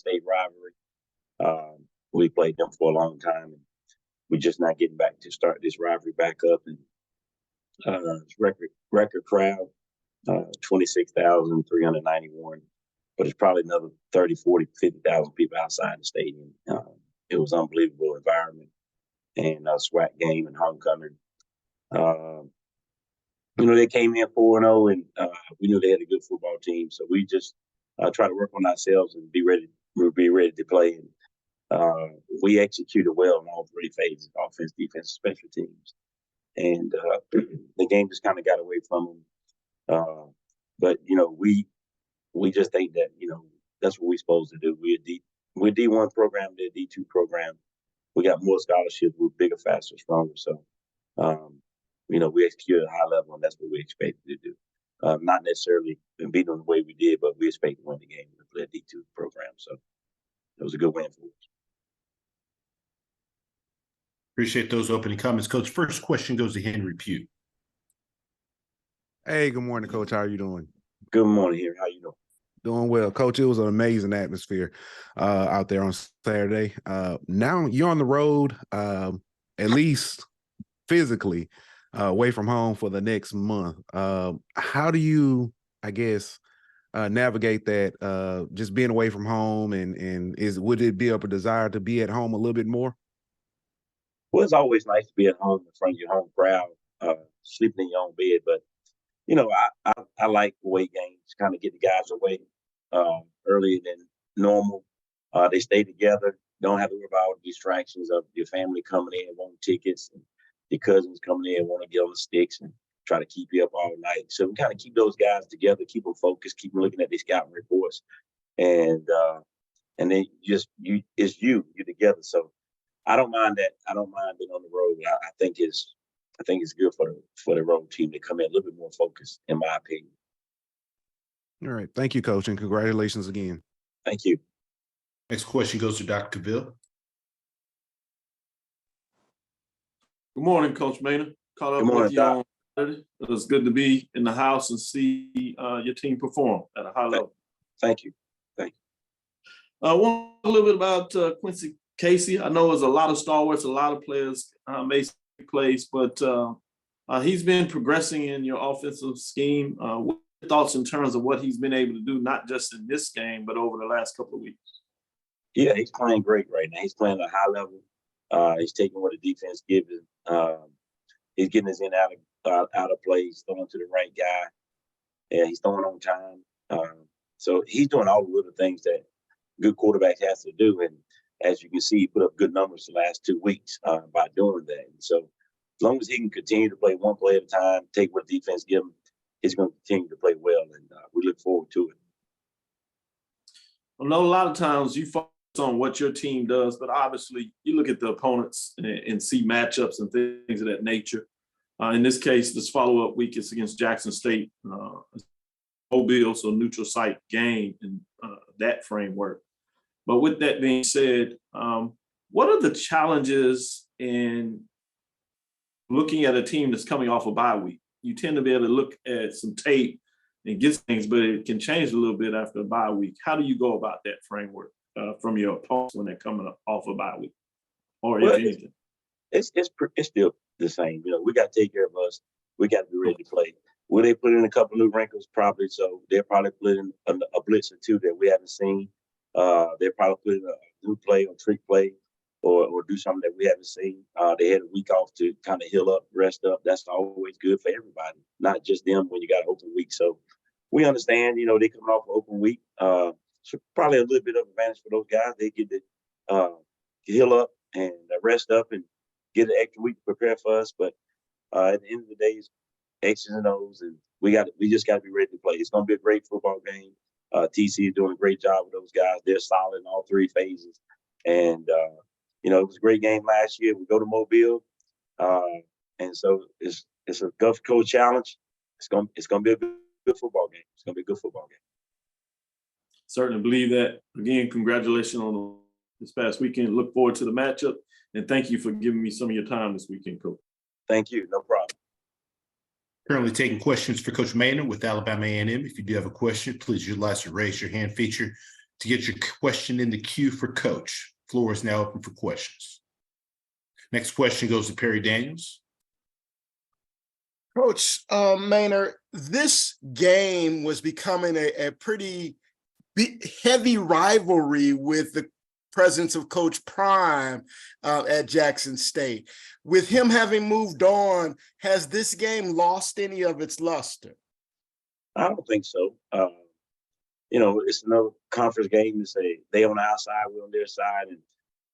state rivalry. We played them for a long time, and we're just not getting back to start this rivalry back up. And record crowd, 26,391, but it's probably another 30, 40, 50,000 people outside the stadium. It was an unbelievable environment, and a SWAC game and homecoming. They came in 4-0, and we knew they had a good football team. So we just try to work on ourselves and be ready to play. And we executed well in all three phases: offense, defense, special teams. And the game just kind of got away from them. But we just think that that's what we're supposed to do. We're a D1 program, they're a D2 program. We got more scholarships. We're bigger, faster, stronger. So we execute at a high level, and that's what we expected to do. Not necessarily beat them the way we did, but we expect to win the game to play a D2 program. So it was a good win for us. Appreciate those opening comments, Coach. First question goes to Henry Pugh. Hey, good morning, Coach. How are you doing? Good morning, Henry. How you doing? Doing well, Coach. It was an amazing atmosphere out there on Saturday. Now you're on the road, at least physically, away from home for the next month. How do you, navigate that? Just being away from home, and would it be up a desire to be at home a little bit more? Well, it's always nice to be at home in front of your home crowd, sleeping in your own bed. But I like away games. Kind of get the guys away earlier than normal. They stay together. Don't have to worry about all the distractions of your family coming in, wanting tickets, and your cousins coming in, want to get on the sticks and try to keep you up all night. So we kind of keep those guys together, keep them focused, keep them looking at these scouting reports, and then you're together. So I don't mind that. I don't mind being on the road. I think it's good for the road team to come in a little bit more focused, in my opinion. All right. Thank you, Coach, and congratulations again. Thank you. Next question goes to Dr. Cavill. Good morning, Coach Maynard. Caught up with you on Saturday. It was good to be in the house and see your team perform at a high level. Thank you. I want a little bit about Quincy Casey. I know there's a lot of stalwarts, a lot of players made plays, but he's been progressing in your offensive scheme. What are your thoughts in terms of what he's been able to do, not just in this game, but over the last couple of weeks? Yeah, he's playing great right now. He's playing at a high level. He's taking what the defense gives him. He's getting his in out of plays, throwing to the right guy. Yeah, he's throwing on time. So he's doing all the little things that good quarterbacks has to do. And as you can see, he put up good numbers the last 2 weeks by doing that. And so as long as he can continue to play one play at a time, take what defense gives him, he's going to continue to play well. And we look forward to it. I know a lot of times you focus on what your team does, but obviously you look at the opponents and see matchups and things of that nature. In this case, this follow-up week is against Jackson State, Mobile, so neutral site game in that framework. But with that being said, what are the challenges in looking at a team that's coming off a bye week? You tend to be able to look at some tape and get things, but it can change a little bit after a bye week. How do you go about that framework from your opponents when they're coming off a bye week, or if anything? It's still the same. We got to take care of us. We got to be ready to play. Will they put in a couple new wrinkles? Probably so. They'll probably put in a blitz or two that we haven't seen. They'll probably put in a new play or trick play or do something that we haven't seen. They had a week off to kind of heal up, rest up. That's always good for everybody, not just them when you got an open week. So we understand, they coming off an open week. So probably a little bit of advantage for those guys. They get to heal up and rest up and get an extra week to prepare for us. But at the end of the day, it's X's and O's, and we just got to be ready to play. It's going to be a great football game. TC is doing a great job with those guys. They're solid in all three phases. And, it was a great game last year. We go to Mobile. And so it's a Gulf Coast challenge. It's going to be a good football game. It's going to be a good football game. Certainly believe that. Again, congratulations on this past weekend. Look forward to the matchup. And thank you for giving me some of your time this weekend, Coach. Thank you. No problem. Currently taking questions for Coach Maynard with Alabama A&M. If you do have a question, please utilize the raise your hand feature to get your question in the queue for Coach. Floor is now open for questions. Next question goes to Perry Daniels. Coach Maynard, this game was becoming a pretty heavy rivalry with the presence of Coach Prime at Jackson State. With him having moved on, has this game lost any of its luster? I don't think so. It's another conference game. To say they on our side, we're on their side, and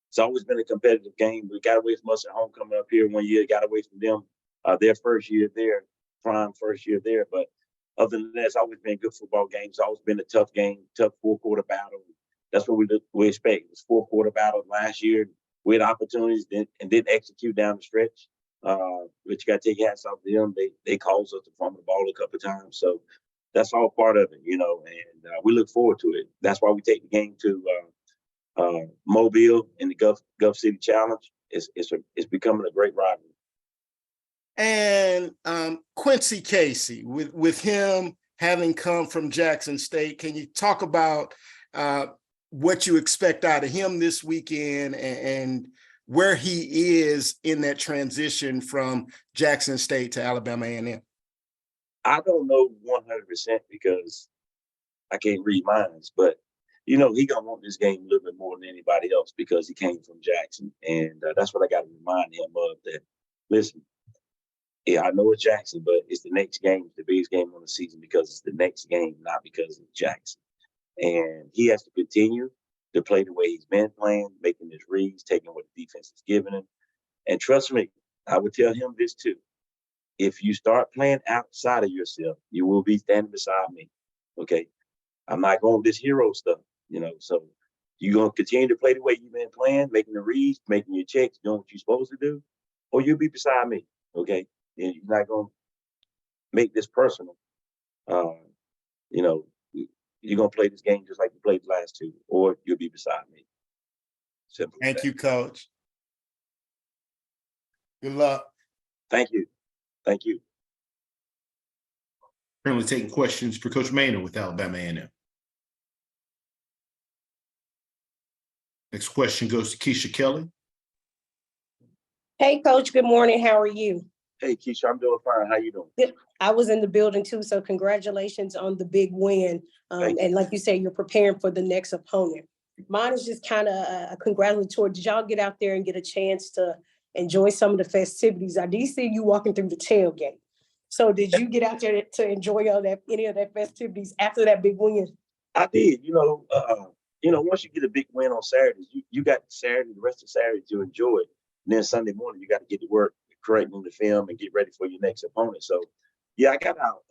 it's always been a competitive game. We got away from us at home coming up here 1 year, got away from them their first year there, Prime first year there. But other than that, it's always been a good football game. It's always been a tough game, tough 4-quarter battle. That's what we expect. It was 4-quarter battle last year. We had opportunities and didn't execute down the stretch. But you got to take your hats off to them. They caused us to fumble the ball a couple of times. So that's all part of it, and we look forward to it. That's why we take the game to Mobile in the Gulf City Challenge. It's becoming a great rivalry. And Quincy Casey, with him having come from Jackson State, can you talk about what you expect out of him this weekend and where he is in that transition from Jackson State to Alabama A&M? I don't know 100% because I can't read minds, but he gonna want this game a little bit more than anybody else because he came from Jackson, and that's what I got to remind him of. That listen, yeah, I know it's Jackson, but it's the next game, it's the biggest game on the season because it's the next game, not because it's Jackson. And he has to continue to play the way he's been playing, making his reads, taking what the defense is giving him. And trust me, I would tell him this too. If you start playing outside of yourself, you will be standing beside me. Okay. I'm not going with this hero stuff, so you're going to continue to play the way you've been playing, making the reads, making your checks, doing what you're supposed to do, or you'll be beside me. Okay. And you're not going to make this personal. You're going to play this game just like you played the last two, or you'll be beside me. Simple. Thank you, Coach. Good luck. Thank you. Thank you. Currently taking questions for Coach Maynard with Alabama A&M. Next question goes to Keisha Kelly. Hey, Coach. Good morning. How are you? Hey, Keisha, I'm doing fine. How you doing? Good. I was in the building too, so congratulations on the big win. And like you say, you're preparing for the next opponent. Mine is just kind of a congratulatory. Did y'all get out there and get a chance to enjoy some of the festivities? I did see you walking through the tailgate. So did you get out there to enjoy any of that festivities after that big win? I did. Once you get a big win on Saturdays, you got Saturday, the rest of Saturday to enjoy it. And then Sunday morning, you got to get to work, correcting the film, and get ready for your next opponent. So, yeah, I got out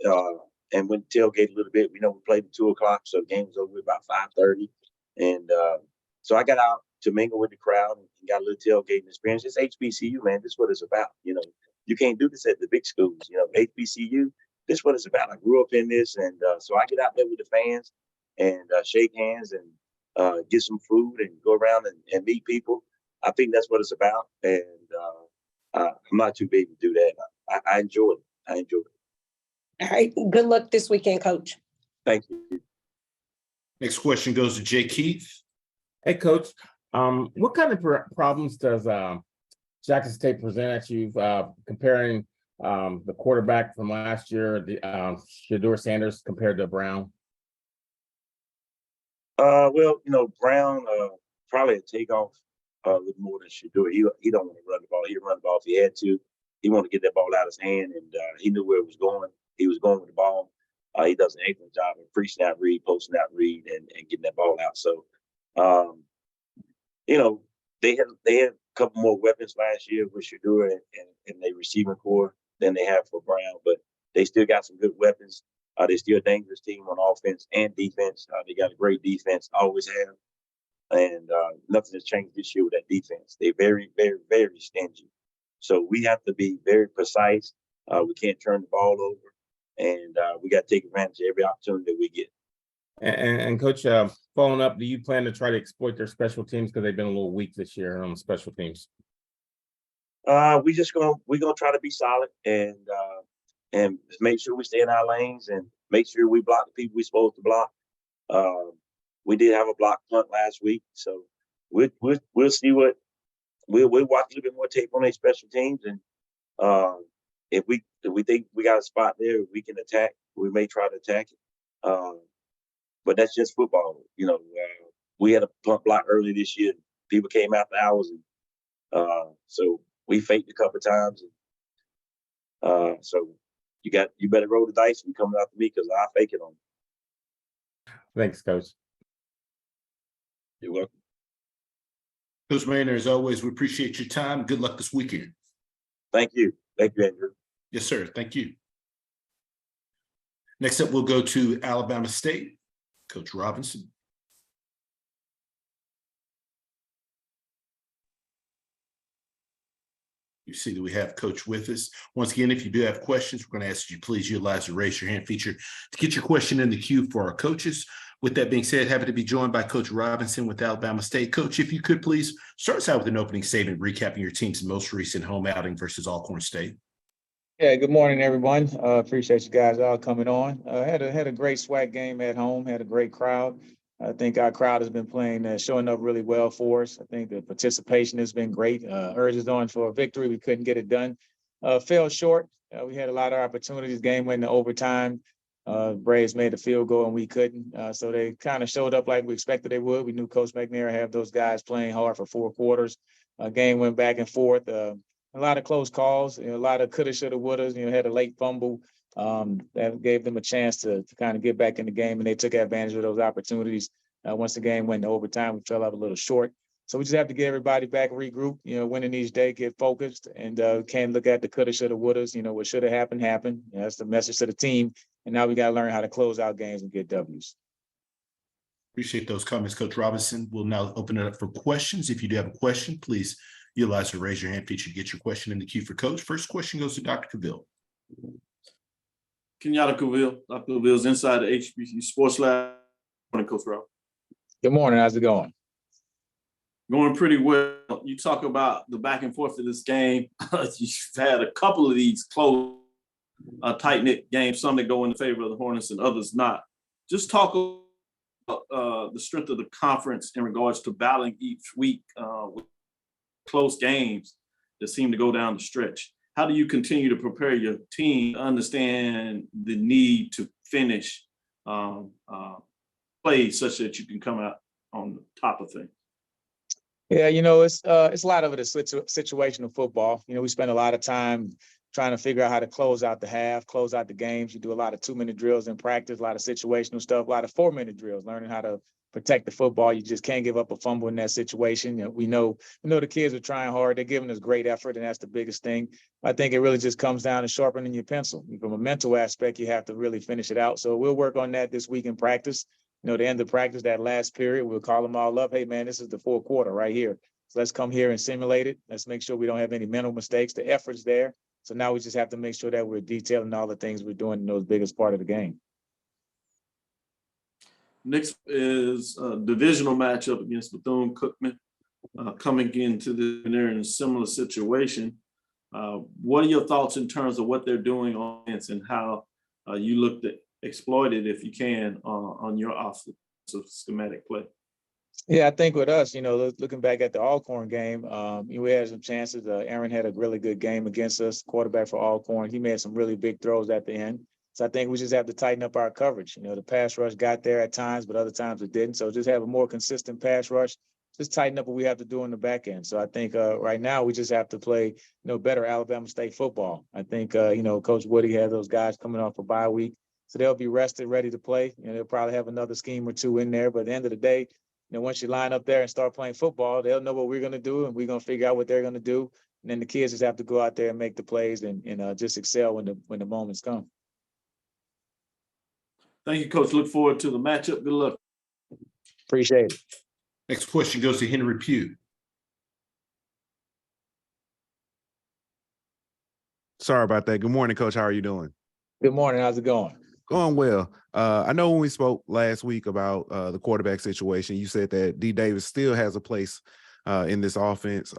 and went tailgate a little bit. We played at 2:00, so the game was over about 5:30. And so I got out to mingle with the crowd and got a little tailgating experience. It's HBCU, man. This is what it's about. You can't do this at the big schools. HBCU, this is what it's about. I grew up in this. And so I get out there with the fans and shake hands and get some food and go around and meet people. I think that's what it's about. And I'm not too big to do that. I enjoy it. I enjoy it. All right. Good luck this weekend, Coach. Thank you. Next question goes to Jay Keith. Hey, Coach. What kind of problems does Jackson State present at you comparing the quarterback from last year, Shedeur Sanders, compared to Brown? Brown probably a takeoff a little more than Shedeur. He don't want to run the ball. He'd run the ball if he had to. He wanted to get that ball out of his hand, and he knew where it was going. He was going with the ball. He does an excellent job of pre-snap read, post-snap read, and getting that ball out. So, they had a couple more weapons last year with Shedeur and their receiving core than they have for Brown, but they still got some good weapons. They're still a dangerous team on offense and defense. They got a great defense, always have. And nothing has changed this year with that defense. They're very, very, very stingy. So we have to be very precise. We can't turn the ball over. And we got to take advantage of every opportunity that we get. And Coach, following up, do you plan to try to exploit their special teams because they've been a little weak this year on special teams? We're gonna try to be solid and make sure we stay in our lanes and make sure we block the people we're supposed to block. we did have a block punt last week, so we'll see what we'll watch a little bit more tape on their special teams, and if we think we got a spot there we can attack, we may try to attack it. But that's just football, you know. We had a punt block early this year. People came out the hours, and so we faked a couple of times. And, so you better roll the dice when coming out to me because I'll fake it on you. Thanks, Coach. You're welcome. Coach Maynard, as always, we appreciate your time. Good luck this weekend. Thank you. Thank you, Andrew. Yes, sir. Thank you. Next up, we'll go to Alabama State. Coach Robinson. You see that we have Coach with us. Once again, if you do have questions, we're going to ask you please utilize the raise your hand feature to get your question in the queue for our coaches. With that being said, happy to be joined by Coach Robinson with Alabama State. Coach, if you could please start us out with an opening statement recapping your team's most recent home outing versus Alcorn State. Yeah, good morning, everyone. Appreciate you guys all coming on. Had a great SWAC game at home, had a great crowd. I think our crowd has been playing, showing up really well for us. I think the participation has been great. Urges on for a victory. We couldn't get it done. Fell short. We had a lot of opportunities. Game went into overtime. Braves made a field goal and we couldn't. So they kind of showed up like we expected they would. We knew Coach McNair had those guys playing hard for 4 quarters. Game went back and forth. A lot of close calls. A lot of coulda, shoulda, woulda. Had a late fumble. That gave them a chance to kind of get back in the game, and they took advantage of those opportunities. Once the game went into overtime, we fell out a little short. So we just have to get everybody back, regroup, winning each day, get focused, and can't look at the coulda, shoulda, wouldas. What should have happened, happened. That's the message to the team. And now we got to learn how to close out games and get W's. Appreciate those comments, Coach Robinson. We'll now open it up for questions. If you do have a question, please utilize the raise your hand feature to get your question in the queue for Coach. First question goes to Dr. Cavill. Kenyatta Cavill. Dr. Cavill's inside the HBCU Sports Lab. Morning, Coach Rob. Good morning. How's it going? Going pretty well. You talk about the back and forth of this game. You've had a couple of these close, tight-knit games, some that go in favor of the Hornets and others not. Just talk about the strength of the conference in regards to battling each week with close games that seem to go down the stretch. How do you continue to prepare your team to understand the need to finish plays such that you can come out on the top of things? Yeah, it's a lot of it is situational football. We spend a lot of time trying to figure out how to close out the half, close out the games. You do a lot of 2-minute drills in practice, a lot of situational stuff, a lot of 4-minute drills, learning how to protect the football. You just can't give up a fumble in that situation. We know the kids are trying hard. They're giving us great effort, and that's the biggest thing. I think it really just comes down to sharpening your pencil. From a mental aspect, you have to really finish it out. So we'll work on that this week in practice. The end of practice, that last period, we'll call them all up. Hey, man, this is the 4th quarter right here. So let's come here and simulate it. Let's make sure we don't have any mental mistakes. The effort's there. So now we just have to make sure that we're detailing all the things we're doing in those biggest part of the game. Next is a divisional matchup against Bethune-Cookman, coming into they're in a similar situation. What are your thoughts in terms of what they're doing on offense and how you look to exploit it, if you can, on your offensive schematic play? Yeah, I think with us, looking back at the Alcorn game, we had some chances. Aaron had a really good game against us, quarterback for Alcorn. He made some really big throws at the end. So I think we just have to tighten up our coverage. The pass rush got there at times, but other times it didn't. So just have a more consistent pass rush. Just tighten up what we have to do in the back end. So I think right now we just have to play, better Alabama State football. I think, Coach Woody has those guys coming off a bye week. So they'll be rested, ready to play. They'll probably have another scheme or two in there. But at the end of the day, once you line up there and start playing football, they'll know what we're going to do, and we're going to figure out what they're going to do. And then the kids just have to go out there and make the plays and just excel when the moments come. Thank you, Coach. Look forward to the matchup. Good luck. Appreciate it. Next question goes to Henry Pugh. Sorry about that. Good morning, Coach. How are you doing? Good morning. How's it going? Going well. I know when we spoke last week about the quarterback situation, you said that D. Davis still has a place in this offense.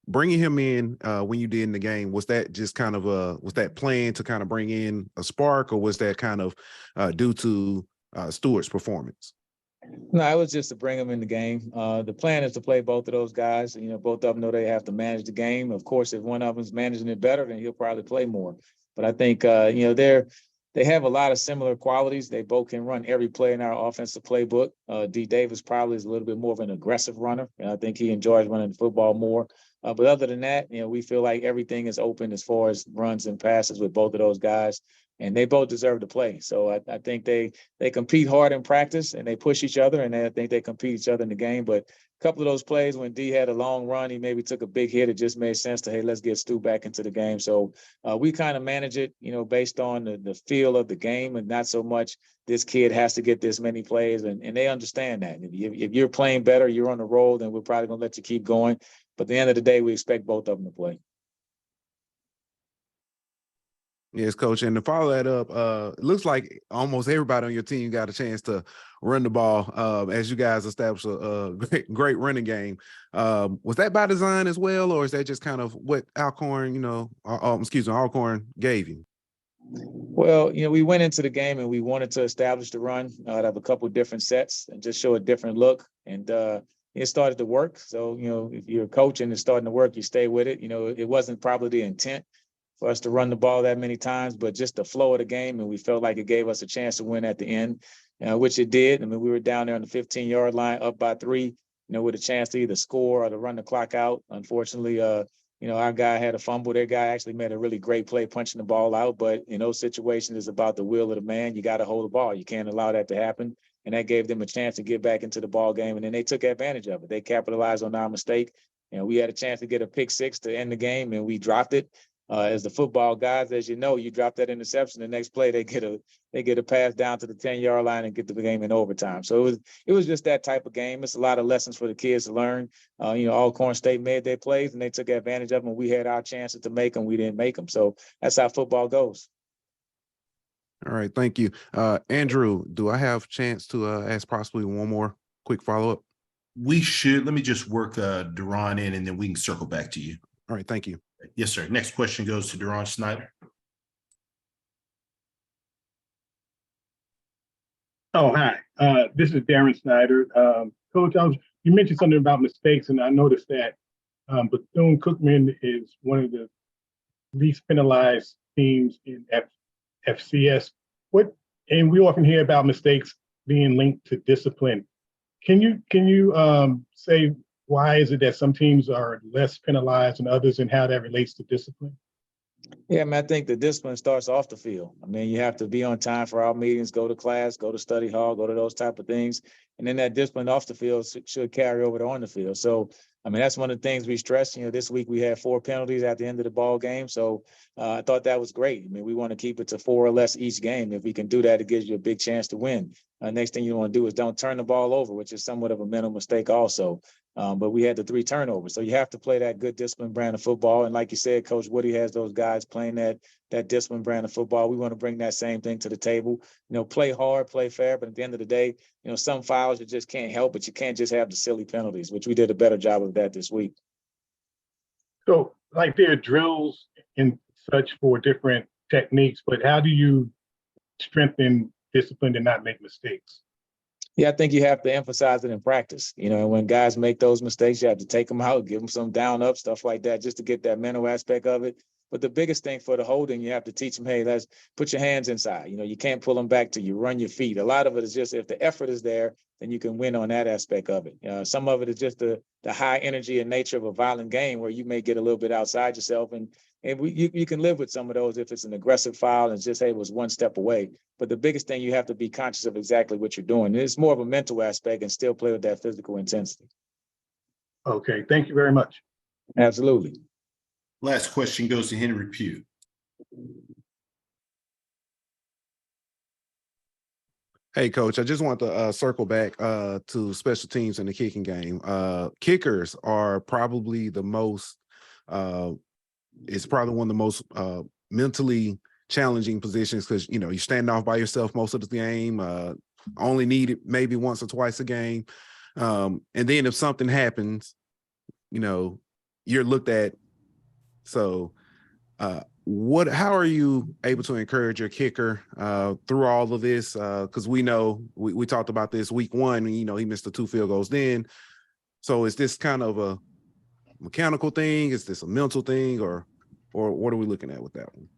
Bringing him in when you did in the game, was that just kind of was that plan to kind of bring in a spark, or was that kind of due to Stewart's performance? No, it was just to bring them in the game. The plan is to play both of those guys. You know, both of them know they have to manage the game. Of course, if one of them's managing it better, then he'll probably play more. But I think you know, they have a lot of similar qualities. They both can run every play in our offensive playbook. D. Davis probably is a little bit more of an aggressive runner, and I think he enjoys running the football more. But other than that, you know, we feel like everything is open as far as runs and passes with both of those guys, and they both deserve to play. So I think they compete hard in practice and they push each other, and I think they compete each other in the game. But a couple of those plays when D had a long run, he maybe took a big hit. It just made sense to, hey, let's get Stu back into the game. So we kind of manage it, you know, based on the feel of the game, and not so much this kid has to get this many plays. And they understand that. If you're playing better, you're on the roll, then we're probably going to let you keep going. But at the end of the day, we expect both of them to play. Yes, coach. And to follow that up, it looks like almost everybody on your team got a chance to run the ball as you guys established a great running game. Was that by design as well, or is that just kind of what Alcorn, you know, Alcorn gave you? Well, you know, we went into the game and we wanted to establish the run, have a couple of different sets and just show a different look. And it started to work. So, you know, if you're a coach and it's starting to work, you stay with it. You know, it wasn't probably the intent for us to run the ball that many times, but just the flow of the game. And we felt like it gave us a chance to win at the end, which it did. I mean, we were down there on the 15-yard line up by 3, you know, with a chance to either score or to run the clock out. Unfortunately, you know, our guy had a fumble. Their guy actually made a really great play punching the ball out. But in those situations, it's about the will of the man. You got to hold the ball. You can't allow that to happen. And that gave them a chance to get back into the ball game. And then they took advantage of it. They capitalized on our mistake. And we had a chance to get a pick 6 to end the game, and we dropped it. As the football guys, as you know, you drop that interception, the next play they get a pass down to the 10-yard line and get the game in overtime. So it was just that type of game. It's a lot of lessons for the kids to learn. You know, Alcorn State made their plays and they took advantage of them. We had our chances to make them, we didn't make them. So that's how football goes. All right, thank you, Andrew. Do I have a chance to ask possibly one more quick follow up? We should. Let me just work Duran in, and then we can circle back to you. All right, thank you. Yes, sir. Next question goes to Duran Snyder. Oh, hi. This is Darren Snyder. Coach, you mentioned something about mistakes, and I noticed that Bethune-Cookman is one of the least penalized teams in FCS. And we often hear about mistakes being linked to discipline. Can you say why is it that some teams are less penalized than others, and how that relates to discipline? Yeah, I mean, I think the discipline starts off the field. I mean, you have to be on time for our meetings, go to class, go to study hall, go to those type of things. And then that discipline off the field should carry over to on the field. So, I mean, that's one of the things we stress. You know, this week we had 4 penalties at the end of the ball game. So I thought that was great. I mean, we want to keep it to 4 or less each game. If we can do that, it gives you a big chance to win. Next thing you want to do is don't turn the ball over, which is somewhat of a mental mistake also. But we had the 3 turnovers. So you have to play that good disciplined brand of football. And like you said, Coach Woody has those guys playing that disciplined brand of football. We want to bring that same thing to the table. You know, play hard, play fair. But at the end of the day, you know, some fouls you just can't help, but you can't just have the silly penalties, which we did a better job of that this week. So, like, there are drills and such for different techniques, but how do you strengthen discipline to not make mistakes? Yeah, I think you have to emphasize it in practice. You know, when guys make those mistakes, you have to take them out, give them some down up, stuff like that, just to get that mental aspect of it. But the biggest thing for the holding, you have to teach them, hey, let's put your hands inside. You know, you can't pull them back till you run your feet. A lot of it is just if the effort is there, then you can win on that aspect of it. Some of it is just the high energy and nature of a violent game where you may get a little bit outside yourself. And you can live with some of those if it's an aggressive foul and just, hey, it was one step away. But the biggest thing, you have to be conscious of exactly what you're doing. It's more of a mental aspect and still play with that physical intensity. Okay, thank you very much. Absolutely. Last question goes to Henry Pugh. Hey, Coach, I just want to circle back to special teams in the kicking game. Kickers are probably the most, it's probably one of the most mentally challenging positions because, you know, you stand off by yourself most of the game, only need it maybe once or twice a game. And then if something happens, you know, you're looked at. So how are you able to encourage your kicker through all of this? Because we know we talked about this week one, he missed the 2 field goals then. So is this kind of a mechanical thing? Is this a mental thing, or what are we looking at with that one?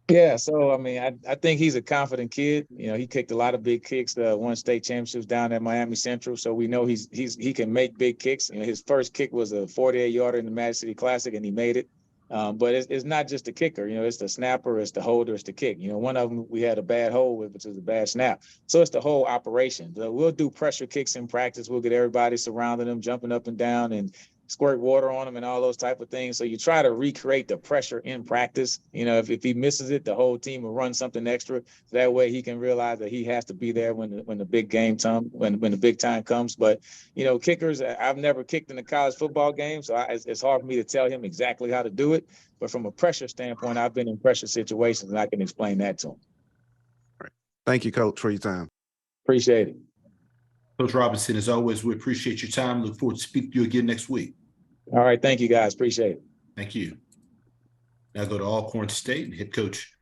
Yeah, so I mean, I think he's a confident kid. He kicked a lot of big kicks, won state championships down at Miami Central. So we know he can make big kicks. His first kick was a 48-yarder in the Magic City Classic, and he made it. But it's not just the kicker. It's the snapper, it's the holder, it's the kick. One of them we had a bad hold with, which is a bad snap. So it's the whole operation. We'll do pressure kicks in practice. We'll get everybody surrounding them, jumping up and down, and squirt water on him and all those type of things. So you try to recreate the pressure in practice. If he misses it, the whole team will run something extra. So that way he can realize that he has to be there when the big game comes, when the big time comes. But, kickers, I've never kicked in a college football game, so it's hard for me to tell him exactly how to do it. But from a pressure standpoint, I've been in pressure situations and I can explain that to him. All right. Thank you, Coach, for your time. Appreciate it. Coach Robinson, as always, we appreciate your time. Look forward to speaking to you again next week. All right. Thank you, guys. Appreciate it. Thank you. Now go to Alcorn State and head coach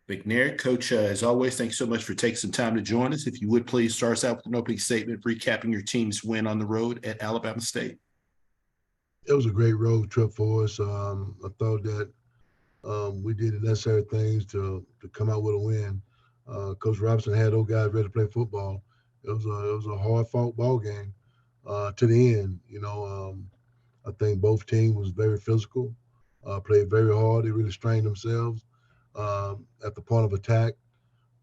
McNair. Coach, as always, thanks so much for taking some time to join us. If you would please start us out with an opening statement, recapping your team's win on the road at Alabama State. It was a great road trip for us. I thought that we did the necessary things to come out with a win. Coach Robinson had those guys ready to play football. It was a hard-fought ball game to the end. I think both teams was very physical, played very hard. They really strained themselves at the point of attack.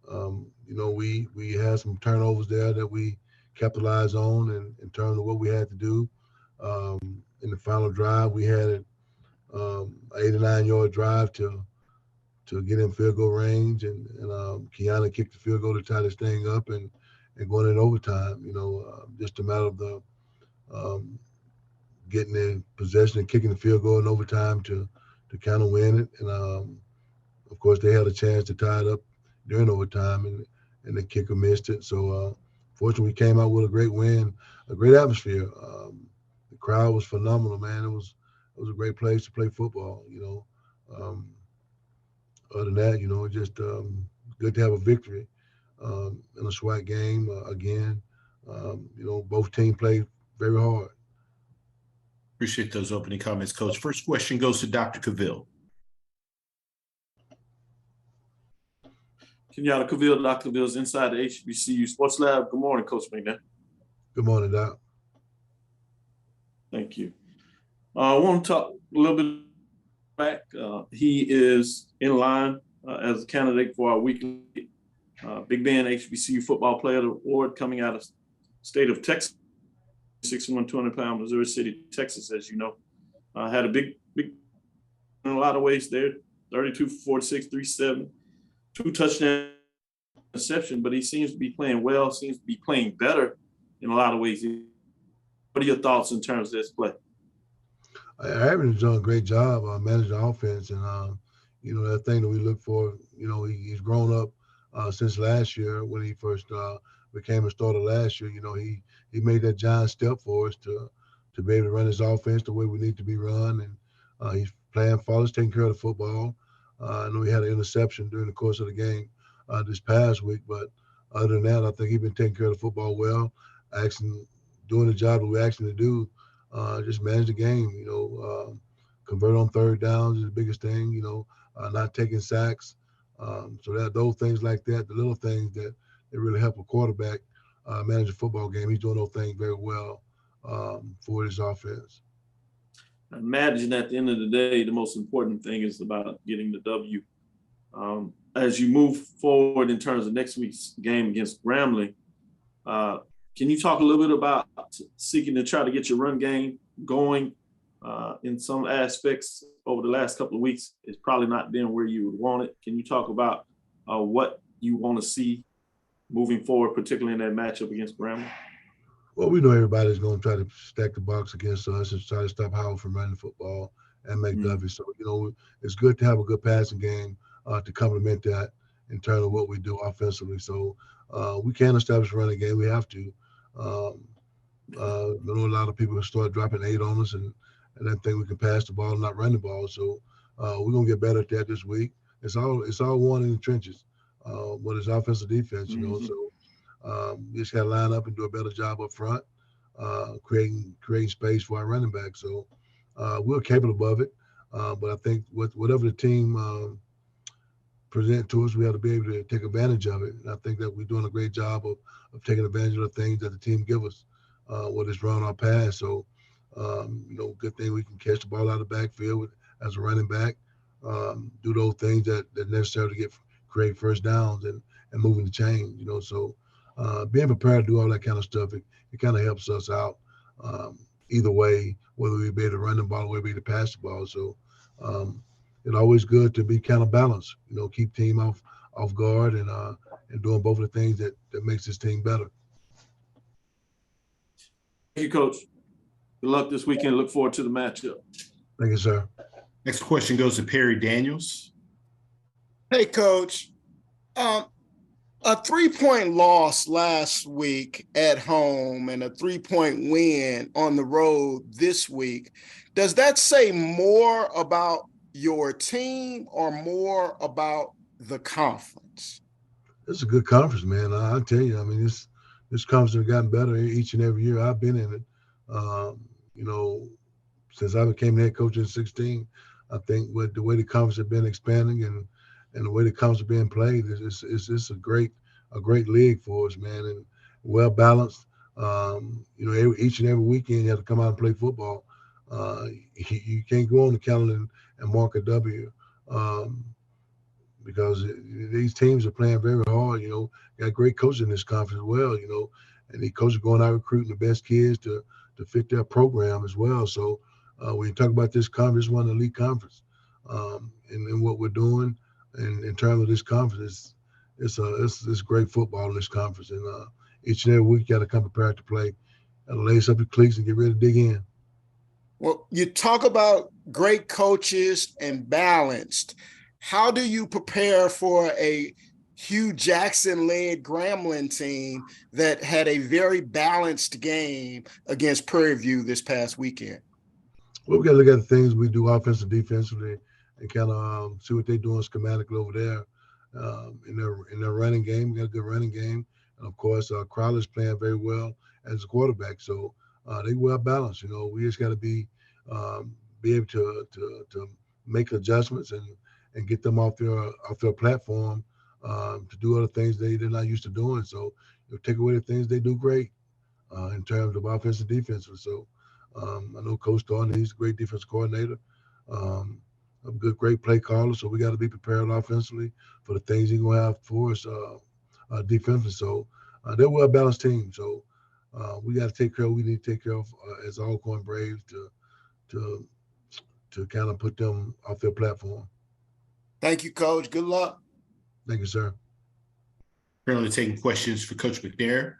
We had some turnovers there that we capitalized on in terms of what we had to do. In the final drive, we had an 89-yard drive to get in field goal range, and Kiana kicked the field goal to tie this thing up and going in overtime. Just a matter of the getting in possession and kicking the field goal in overtime to kind of win it. And of course, they had a chance to tie it up during overtime, and the kicker missed it. So fortunately, we came out with a great win, a great atmosphere. The crowd was phenomenal, man. It was a great place to play football. Other than that, just good to have a victory in a SWAC game again. Both teams played very hard. Appreciate those opening comments, Coach. First question goes to Dr. Cavill. Kenyatta Cavill, Dr. Cavill's inside the HBCU Sports Lab. Good morning, Coach McNair. Good morning, Doc. Thank you. I want to talk a little bit back. He is in line as a candidate for our weekly Big Ben HBCU Football Player Award coming out of state of Texas, 6'1", 200-pound Missouri City, Texas, as you know. Had a big, in a lot of ways there, 32 for 46, 370, 2 touchdown interception, but he seems to be playing well, seems to be playing better in a lot of ways. What are your thoughts in terms of this play? Harriman's done a great job managing the offense, and that thing that we look for. He's grown up since last year when he first became a starter last year. He made that giant step for us to be able to run his offense the way we need to be run, and he's playing flawless, taking care of the football. I know he had an interception during the course of the game this past week, but other than that, I think he's been taking care of the football well, doing the job that we asked him to do. Just manage the game, convert on third downs is the biggest thing, not taking sacks. So that those things like that, the little things that really help a quarterback manage a football game. He's doing those things very well for his offense. I imagine at the end of the day, the most important thing is about getting the W. As you move forward in terms of next week's game against Grambling, can you talk a little bit about seeking to try to get your run game going in some aspects over the last couple of weeks? It's probably not been where you would want it. Can you talk about what you want to see moving forward, particularly in that matchup against Grambling? Well, we know everybody's going to try to stack the box against us and try to stop Howard from running the football and make W. So, it's good to have a good passing game to complement that in terms of what we do offensively. So we can't establish a running game. We have to. I know a lot of people start dropping 8 on us and then think we can pass the ball and not run the ball. So We're gonna get better at that this week. It's all won in the trenches. But it's offensive defense, you know. Mhm. So we just got to line up and do a better job up front, creating space for our running back. So we're capable of it. But I think whatever the team present to us, we have to be able to take advantage of it. And I think that we're doing a great job of taking advantage of the things that the team give us, whether it's run or pass. So, good thing we can catch the ball out of the backfield as a running back, do those things that necessary to create first downs and moving the chain, you know. So being prepared to do all that kind of stuff, it kind of helps us out either way, whether we be able to run the ball or whether we be able to pass the ball. So it's always good to be kind of balanced, you know, keep team off guard and doing both of the things that makes this team better. Thank you, Coach. Good luck this weekend. Look forward to the matchup. Thank you, sir. Next question goes to Perry Daniels. Hey, Coach. A 3-point loss last week at home and a 3-point win on the road this week. Does that say more about your team or more about the conference? It's a good conference, man. I tell you, I mean, this conference has gotten better each and every year I've been in it. You know, since I became head coach in 16, I think with the way the conference has been expanding and the way the conference is being played, it's a great league for us, man, and well balanced. Each and every weekend you have to come out and play football. You can't go on the calendar and mark a W. Because these teams are playing very hard, you know, got great coaches in this conference as well, you know, and the coaches going out recruiting the best kids to fit their program as well. So when you talk about this conference, one of the elite conference, and what we're doing in terms of this conference, it's great football in this conference, and each and every week you got to come prepared to play, and lace up your cleats and get ready to dig in. Well, you talk about great coaches and balanced. How do you prepare for a Hugh Jackson-led Grambling team that had a very balanced game against Prairie View this past weekend? Well, we got to look at the things we do offensive, defensively, and kind of see what they're doing schematically over there in their running game. We got a good running game, and of course, Crowder's playing very well as a quarterback. So they well balanced. You know, we just got to be able to make adjustments and get them off their platform to do other things they're not used to doing. So take away the things they do great in terms of offensive, defensive. So I know Coach Thornton, he's a great defense coordinator, a great play caller. So we got to be prepared offensively for the things he's going to have for us defensively. So they're a well-balanced team. So we got to take care of what we need to take care of as Alcorn Braves to kind of put them off their platform. Thank you, Coach. Good luck. Thank you, sir. Currently taking questions for Coach McNair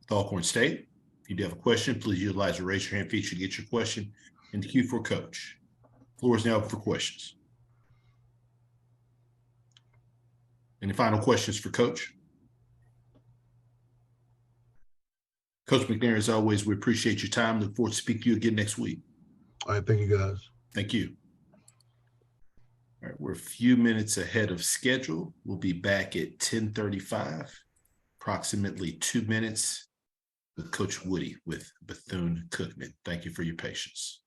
with Alcorn State. If you do have a question, please utilize the raise your hand feature to get your question in the queue for Coach. Floor is now open for questions. Any final questions for Coach? Coach McNair, as always, we appreciate your time. Look forward to speaking to you again next week. All right, thank you, guys. Thank you. All right, we're a few minutes ahead of schedule. We'll be back at 10:35, approximately 2 minutes with Coach Woody with Bethune-Cookman. Thank you for your patience.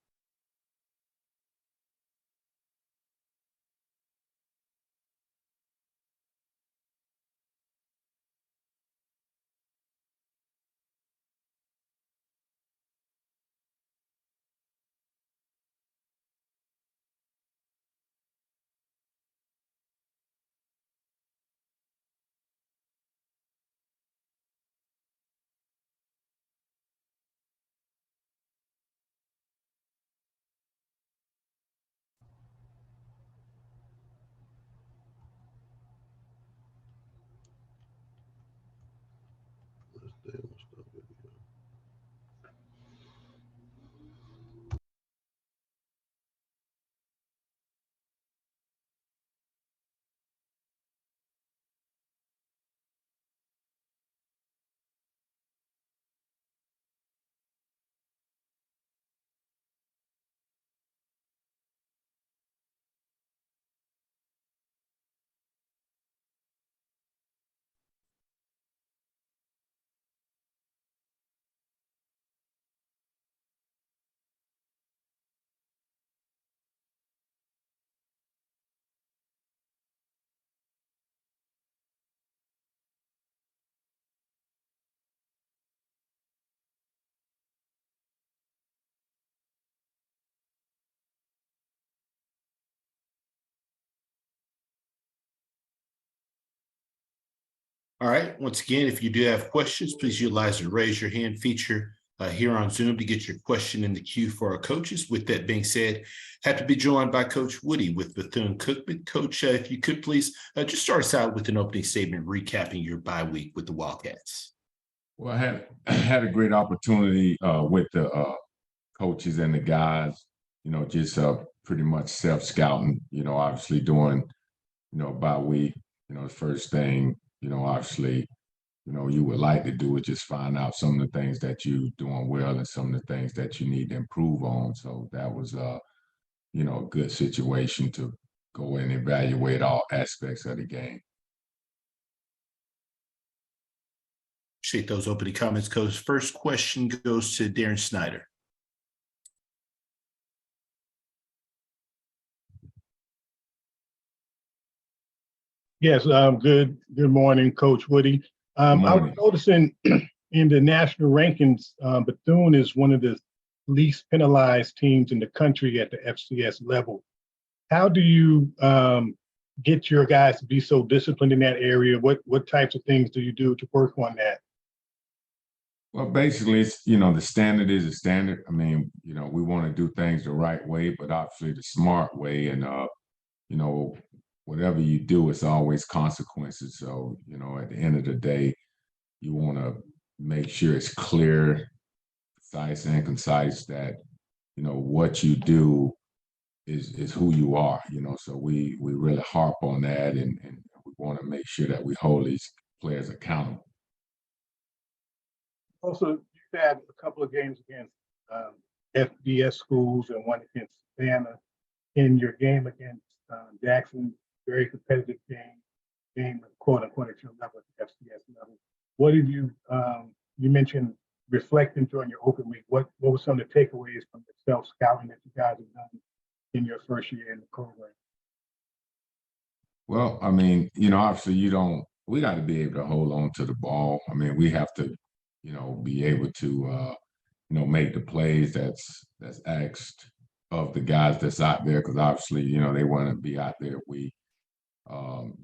All right. Once again, if you do have questions, please utilize the raise your hand feature here on Zoom to get your question in the queue for our coaches. With that being said, happy to be joined by Coach Woody with Bethune-Cookman. Coach, if you could please just start us out with an opening statement recapping your bye week with the Wildcats. Well, I had a great opportunity with the coaches and the guys, just pretty much self-scouting, obviously doing, bye week, the first thing, obviously, you would like to do is just find out some of the things that you're doing well and some of the things that you need to improve on. So that was, a good situation to go and evaluate all aspects of the game. Appreciate those opening comments, Coach. First question goes to Darren Snyder. Yes, good morning, Coach Woody. I was noticing in the national rankings, Bethune is one of the least penalized teams in the country at the FCS level. How do you get your guys to be so disciplined in that area? What types of things do you do to work on that? Well, basically, it's, the standard is a standard. I mean, we want to do things the right way, but obviously the smart way. And, whatever you do, it's always consequences. So, at the end of the day, you want to make sure it's clear, concise that, what you do is who you are, so we really harp on that and we want to make sure that we hold these players accountable. Also, you've had a couple of games against FBS schools and one against Savannah. In your game against Jackson, very competitive game quote unquote at your level, at the FCS level. What did you mentioned reflecting during your open week? What were some of the takeaways from the self-scouting that you guys have done in your first year in the program? Well, I mean, obviously we got to be able to hold on to the ball. I mean, we have to, be able to, make the plays that's asked of the guys that's out there. Cause obviously, they want to be out there. We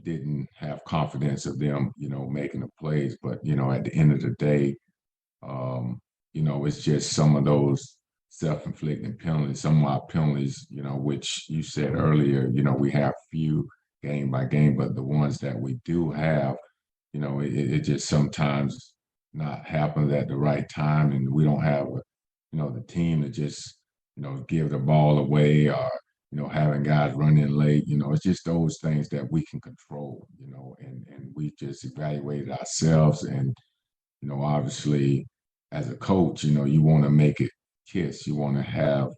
didn't have confidence of them, making the plays, but, at the end of the day, it's just some of those self-inflicted penalties, some of our penalties, which you said earlier, we have few game by game, but the ones that we do have, it just sometimes not happens at the right time. And we don't have, the team to just, give the ball away or, having guys run in late, it's just those things that we can control, and we just evaluated ourselves. And, obviously as a coach, you want to make it kiss. You want to have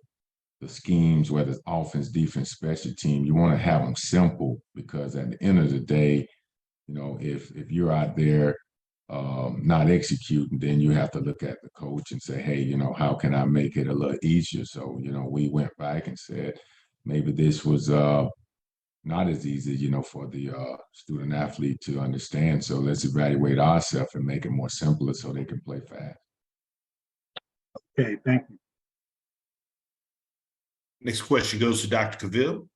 the schemes, whether it's offense, defense, special team, you want to have them simple, because at the end of the day, if you're out there not executing, then you have to look at the coach and say, hey, how can I make it a little easier? So, we went back and said, maybe this was not as easy, for the student athlete to understand. So let's evaluate ourselves and make it more simpler so they can play fast. Okay, thank you. Next question goes to Dr. Cavill.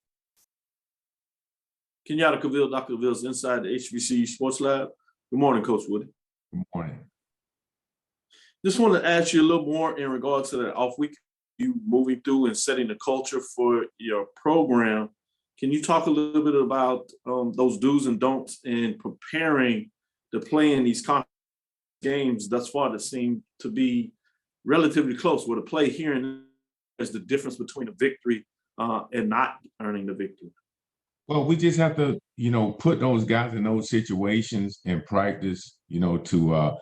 Kenyatta Cavill, Dr. Cavill's inside the HBCU Sports Lab. Good morning, Coach Woody. Good morning. Just want to ask you a little more in regards to that off week, you moving through and setting the culture for your program. Can you talk a little bit about those do's and don'ts in preparing to play in these conference games thus far that seem to be relatively close, where the play here and there is the difference between a victory and not earning the victory? Well, we just have to, put those guys in those situations and practice, to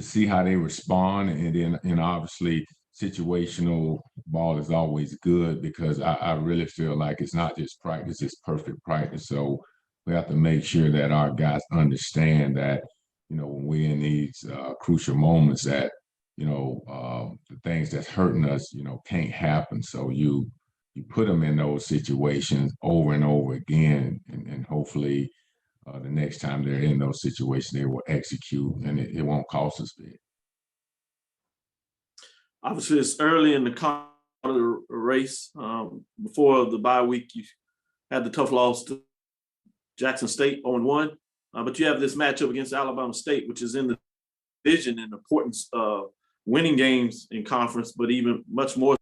see how they respond. And then, obviously, situational ball is always good, because I really feel like it's not just practice, it's perfect practice. So we have to make sure that our guys understand that, when we're in these crucial moments, that, the things that's hurting us, can't happen. So you put them in those situations over and over again, and hopefully the next time they're in those situations, they will execute, and it won't cost us big. Obviously, it's early in the race. Before the bye week, you had the tough loss to Jackson State 0-1. But you have this matchup against Alabama State, which is in the division and importance of winning games in conference, but even much more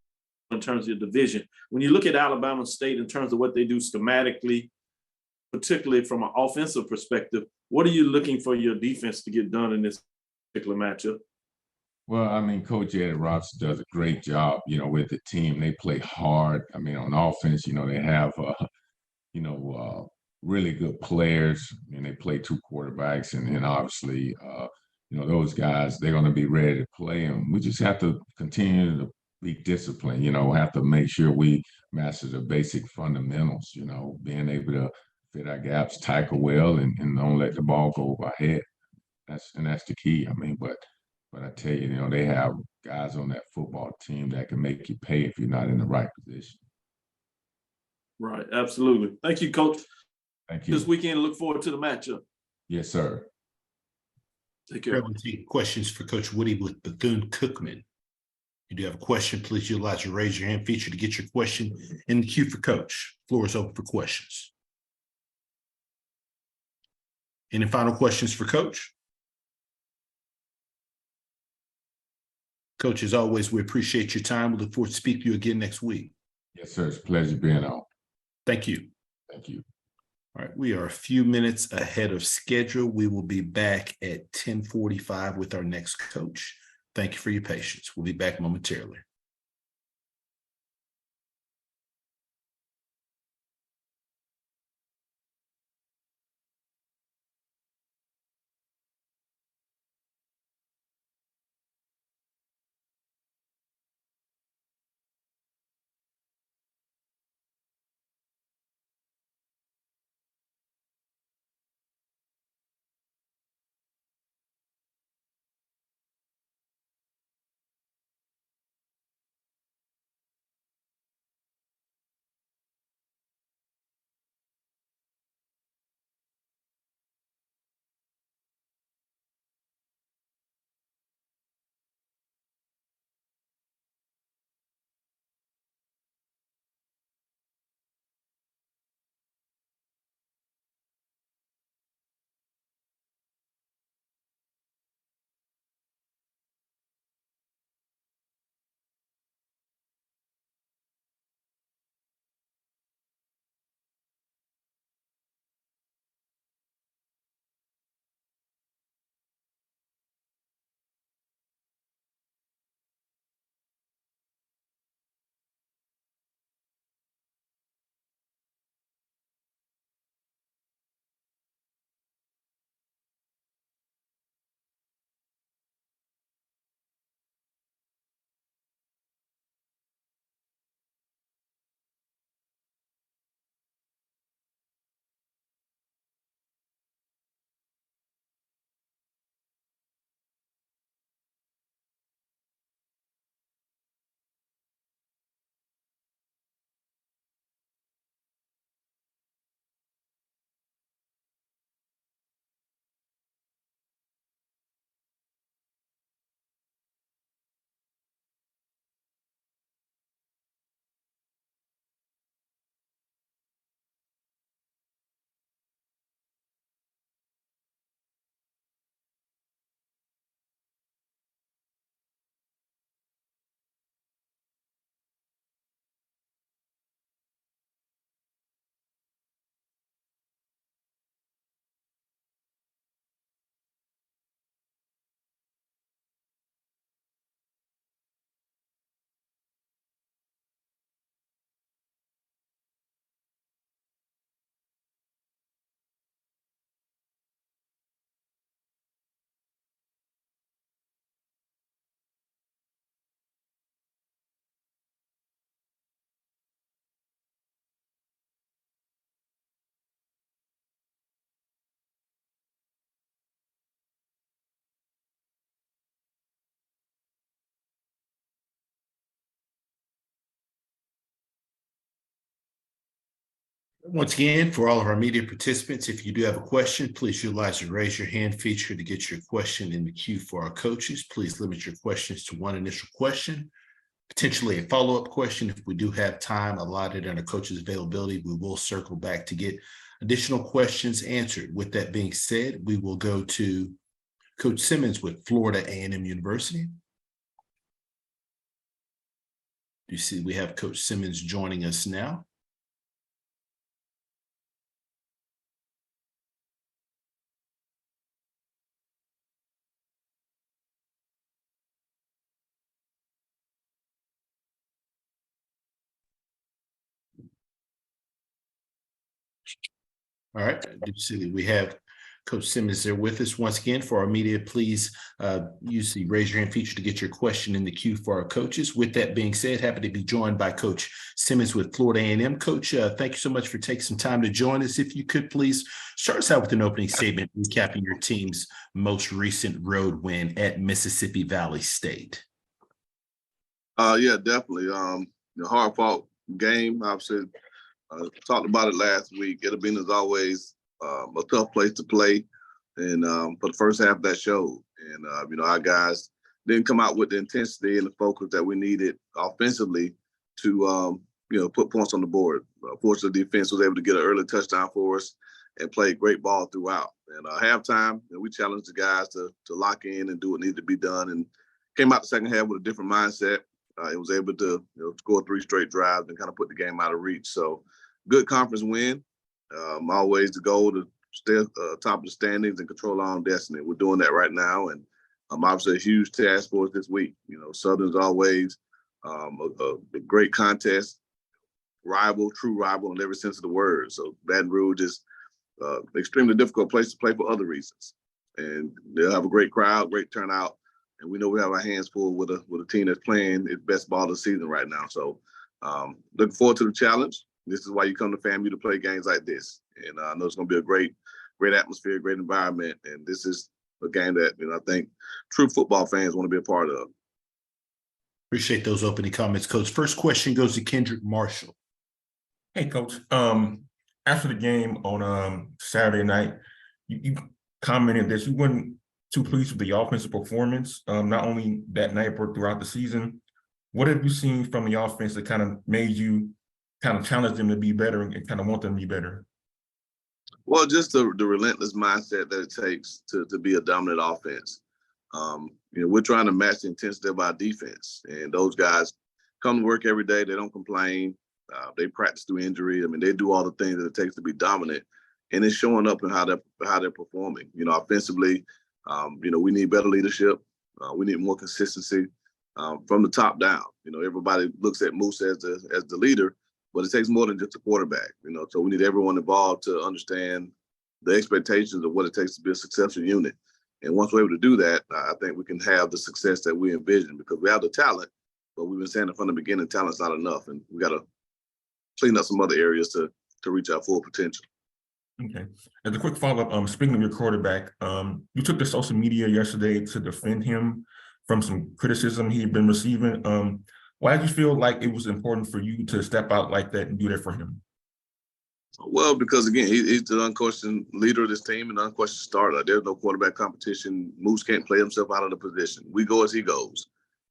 in terms of your division. When you look at Alabama State in terms of what they do schematically, particularly from an offensive perspective, what are you looking for your defense to get done in this particular matchup? Well, I mean, Coach Eddie Robinson does a great job, with the team. They play hard. I mean, on offense, they have, really good players, and they play two quarterbacks, and obviously, those guys, they're going to be ready to play, and we just have to continue to be disciplined. Have to make sure we master the basic fundamentals. Being able to fit our gaps, tackle well, and don't let the ball go over our head. That's the key. I mean, but I tell you, they have guys on that football team that can make you pay if you're not in the right position. Right, absolutely. Thank you, Coach. Thank you. This weekend, look forward to the matchup. Yes, sir. Take care. Questions for Coach Woody with Bethune-Cookman. You do have a question, please utilize your raise your hand feature to get your question in the queue for Coach. Floor is open for questions. Any final questions for Coach? Coach, as always, we appreciate your time. We look forward to speaking to you again next week. Yes, sir. It's a pleasure being on. Thank you. Thank you. All right, we are a few minutes ahead of schedule. We will be back at 10:45 with our next coach. Thank you for your patience. We'll be back momentarily. Once again, for all of our media participants, if you do have a question, please utilize the raise your hand feature to get your question in the queue for our coaches. Please limit your questions to one initial question. potentially a follow-up question. If we do have time allotted under coach's availability, we will circle back to get additional questions answered. With that being said, we will go to Coach Simmons with Florida A&M University. You see, we have Coach Simmons joining us now. All right, you see that we have Coach Simmons there with us. Once again, for our media, please use the raise your hand feature to get your question in the queue for our coaches. With that being said, happy to be joined by Coach Simmons with Florida A&M. Coach, thank you so much for taking some time to join us. If you could please start us out with an opening statement recapping your team's most recent road win at Mississippi Valley State. Yeah, definitely. Hard fought game. Obviously, talked about it last week. It'll be, as always, a tough place to play, and for the first half that showed. And our guys didn't come out with the intensity and the focus that we needed offensively to put points on the board. Fortunately, the defense was able to get an early touchdown for us and play great ball throughout. And halftime, we challenged the guys to lock in and do what needed to be done, and came out the second half with a different mindset. It was able to score 3 straight drives and kind of put the game out of reach. So good conference win. Always the goal to stay top of the standings and control our own destiny. We're doing that right now, and obviously a huge task for us this week. Southern's always a great contest, true rival in every sense of the word. So Baton Rouge is an extremely difficult place to play for other reasons, and they'll have a great crowd, great turnout. And we know we have our hands full with a team that's playing its best ball of the season right now. So looking forward to the challenge. This is why you come to FAMU to play games like this. And I know it's going to be a great atmosphere, great environment. And this is a game that I think true football fans want to be a part of. Appreciate those opening comments, Coach. First question goes to Kendrick Marshall. Hey, Coach. After the game on Saturday night, you commented that you weren't too pleased with the offensive performance, not only that night but throughout the season. What have you seen from the offense that kind of made you kind of challenge them to be better and kind of want them to be better? Well, just the relentless mindset that it takes to be a dominant offense. We're trying to match the intensity of our defense, and those guys come to work every day. They don't complain. They practice through injury. I mean, they do all the things that it takes to be dominant, and it's showing up in how they're performing. Offensively, we need better leadership. We need more consistency from the top down. Everybody looks at Moose as the leader, but it takes more than just a quarterback. So we need everyone involved to understand the expectations of what it takes to be a successful unit. And once we're able to do that, I think we can have the success that we envision, because we have the talent, but we've been saying from the beginning, talent's not enough, and we got to clean up some other areas to reach our full potential. Okay. As a quick follow-up, speaking of your quarterback, you took to social media yesterday to defend him from some criticism he'd been receiving. Why did you feel like it was important for you to step out like that and do that for him? Well, because again, he's the unquestioned leader of this team and the unquestioned starter. There's no quarterback competition. Moose can't play himself out of the position. We go as he goes.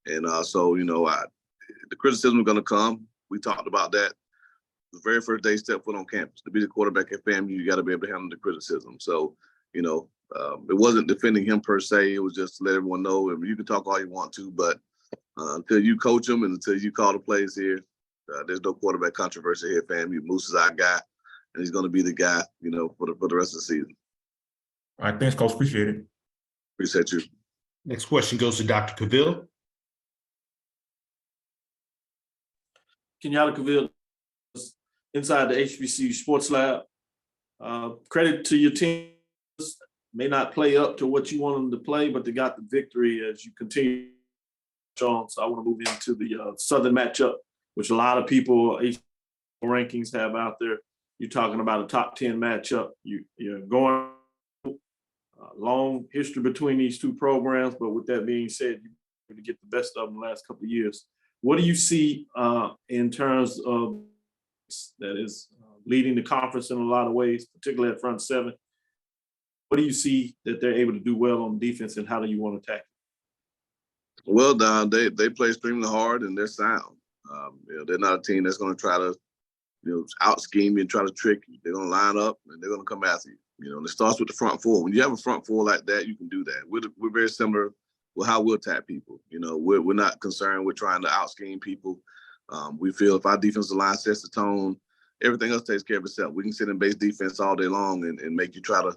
And the criticism is going to come. We talked about that the very first day he stepped foot on campus. To be the quarterback at FAMU, you got to be able to handle the criticism. So, it wasn't defending him per se. It was just to let everyone know, you can talk all you want to, but until you coach him and until you call the plays here, there's no quarterback controversy here at FAMU. Moose is our guy, and he's going to be the guy, for the rest of the season. All right, thanks, Coach. Appreciate it. Appreciate you. Next question goes to Dr. Cavill. Kenyatta Cavill, inside the HBCU Sports Lab. Credit to your team. May not play up to what you want them to play, but they got the victory as you continue on. So I want to move into the Southern matchup, which a lot of people rankings have out there. You're talking about a top 10 matchup. You're going long history between these two programs, but with that being said, you're going to get the best of them the last couple of years. What do you see in terms of that is leading the conference in a lot of ways, particularly at front seven? What do you see that they're able to do well on defense, and how do you want to attack it? Well, Don, they play extremely hard and they're sound. They're not a team that's going to try to out scheme you and try to trick you. They're going to line up and they're going to come after you. And it starts with the front four. When you have a front four like that, you can do that. We're very similar with how we'll attack people. We're not concerned with trying to out scheme people. We feel if our defensive line sets the tone, everything else takes care of itself. We can sit in base defense all day long and make you try to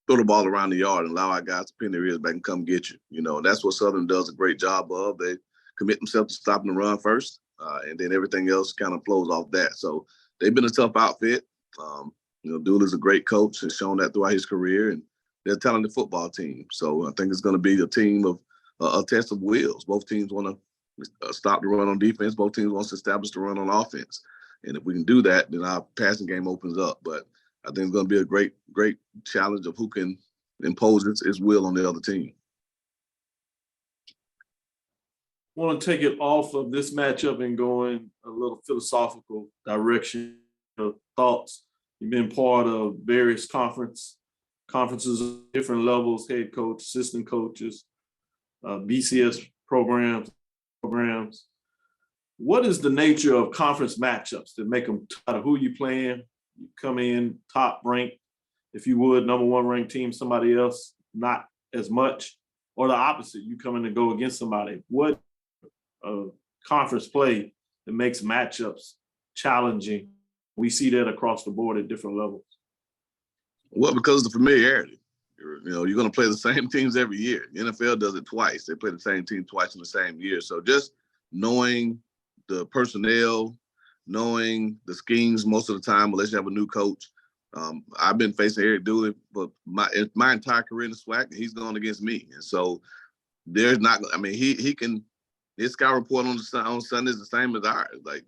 throw the ball around the yard and allow our guys to pin their ears back and come get you. That's what Southern does a great job of. They commit themselves to stopping the run first, and then everything else kind of flows off that. So they've been a tough outfit. Dooley's a great coach, has shown that throughout his career, and they're a talented football team. So I think it's going to be a team of a test of wills. Both teams want to stop the run on defense. Both teams want to establish the run on offense. And if we can do that, then our passing game opens up. But I think it's going to be a great, great challenge of who can impose its will on the other team. I want to take it off of this matchup and go in a little philosophical direction of thoughts. You've been part of various conferences of different levels, head coach, assistant coaches, BCS programs. What is the nature of conference matchups that make them tighter? Who you playing? You come in top ranked, if you would, number one ranked team, somebody else not as much, or the opposite, you come in and go against somebody. What conference play that makes matchups challenging? We see that across the board at different levels. Well, because of the familiarity. You're going to play the same teams every year. The NFL does it twice. They play the same team twice in the same year. So just knowing the personnel, knowing the schemes most of the time, unless you have a new coach. I've been facing Eric Dooley for my entire career in the SWAC, and he's going against me. And so there's not, he can, his scout report on Sunday is the same as ours. Like,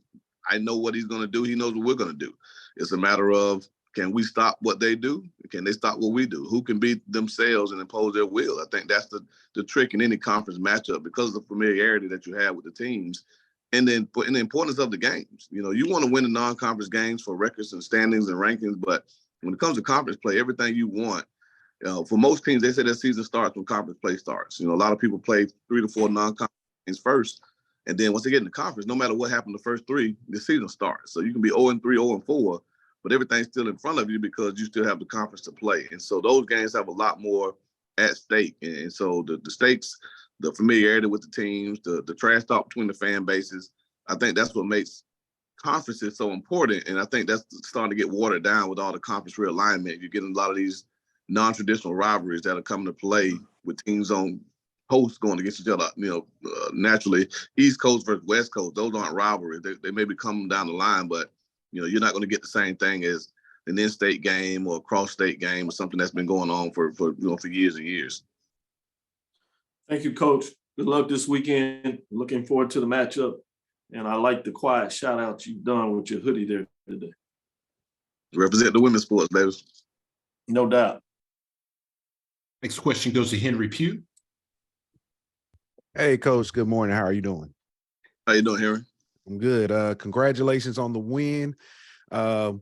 I know what he's going to do. He knows what we're going to do. It's a matter of, can we stop what they do? Can they stop what we do? Who can beat themselves and impose their will? I think that's the trick in any conference matchup, because of the familiarity that you have with the teams. And then in the importance of the games. You want to win the non-conference games for records and standings and rankings, but when it comes to conference play, everything you want, for most teams, they say their season starts when conference play starts. A lot of people play 3 to 4 non-conference games first, and then once they get in the conference, no matter what happened the first 3, the season starts. So you can be 0-3, 0-4, but everything's still in front of you because you still have the conference to play. And so those games have a lot more at stake. And so the stakes, the familiarity with the teams, the trash talk between the fan bases, I think that's what makes conferences so important. And I think that's starting to get watered down with all the conference realignment. You're getting a lot of these non-traditional rivalries that are coming to play with teams on coasts going against each other. Naturally, East Coast versus West Coast, those aren't rivalries. They may be coming down the line, but you're not going to get the same thing as an in-state game or a cross-state game or something that's been going on for years and years. Thank you, Coach. Good luck this weekend. Looking forward to the matchup. And I like the quiet shout out you've done with your hoodie there today. Represent the women's sports, baby. No doubt. Next question goes to Henry Pugh. Hey, Coach. Good morning. How are you doing? How you doing, Henry? I'm good. Congratulations on the win. I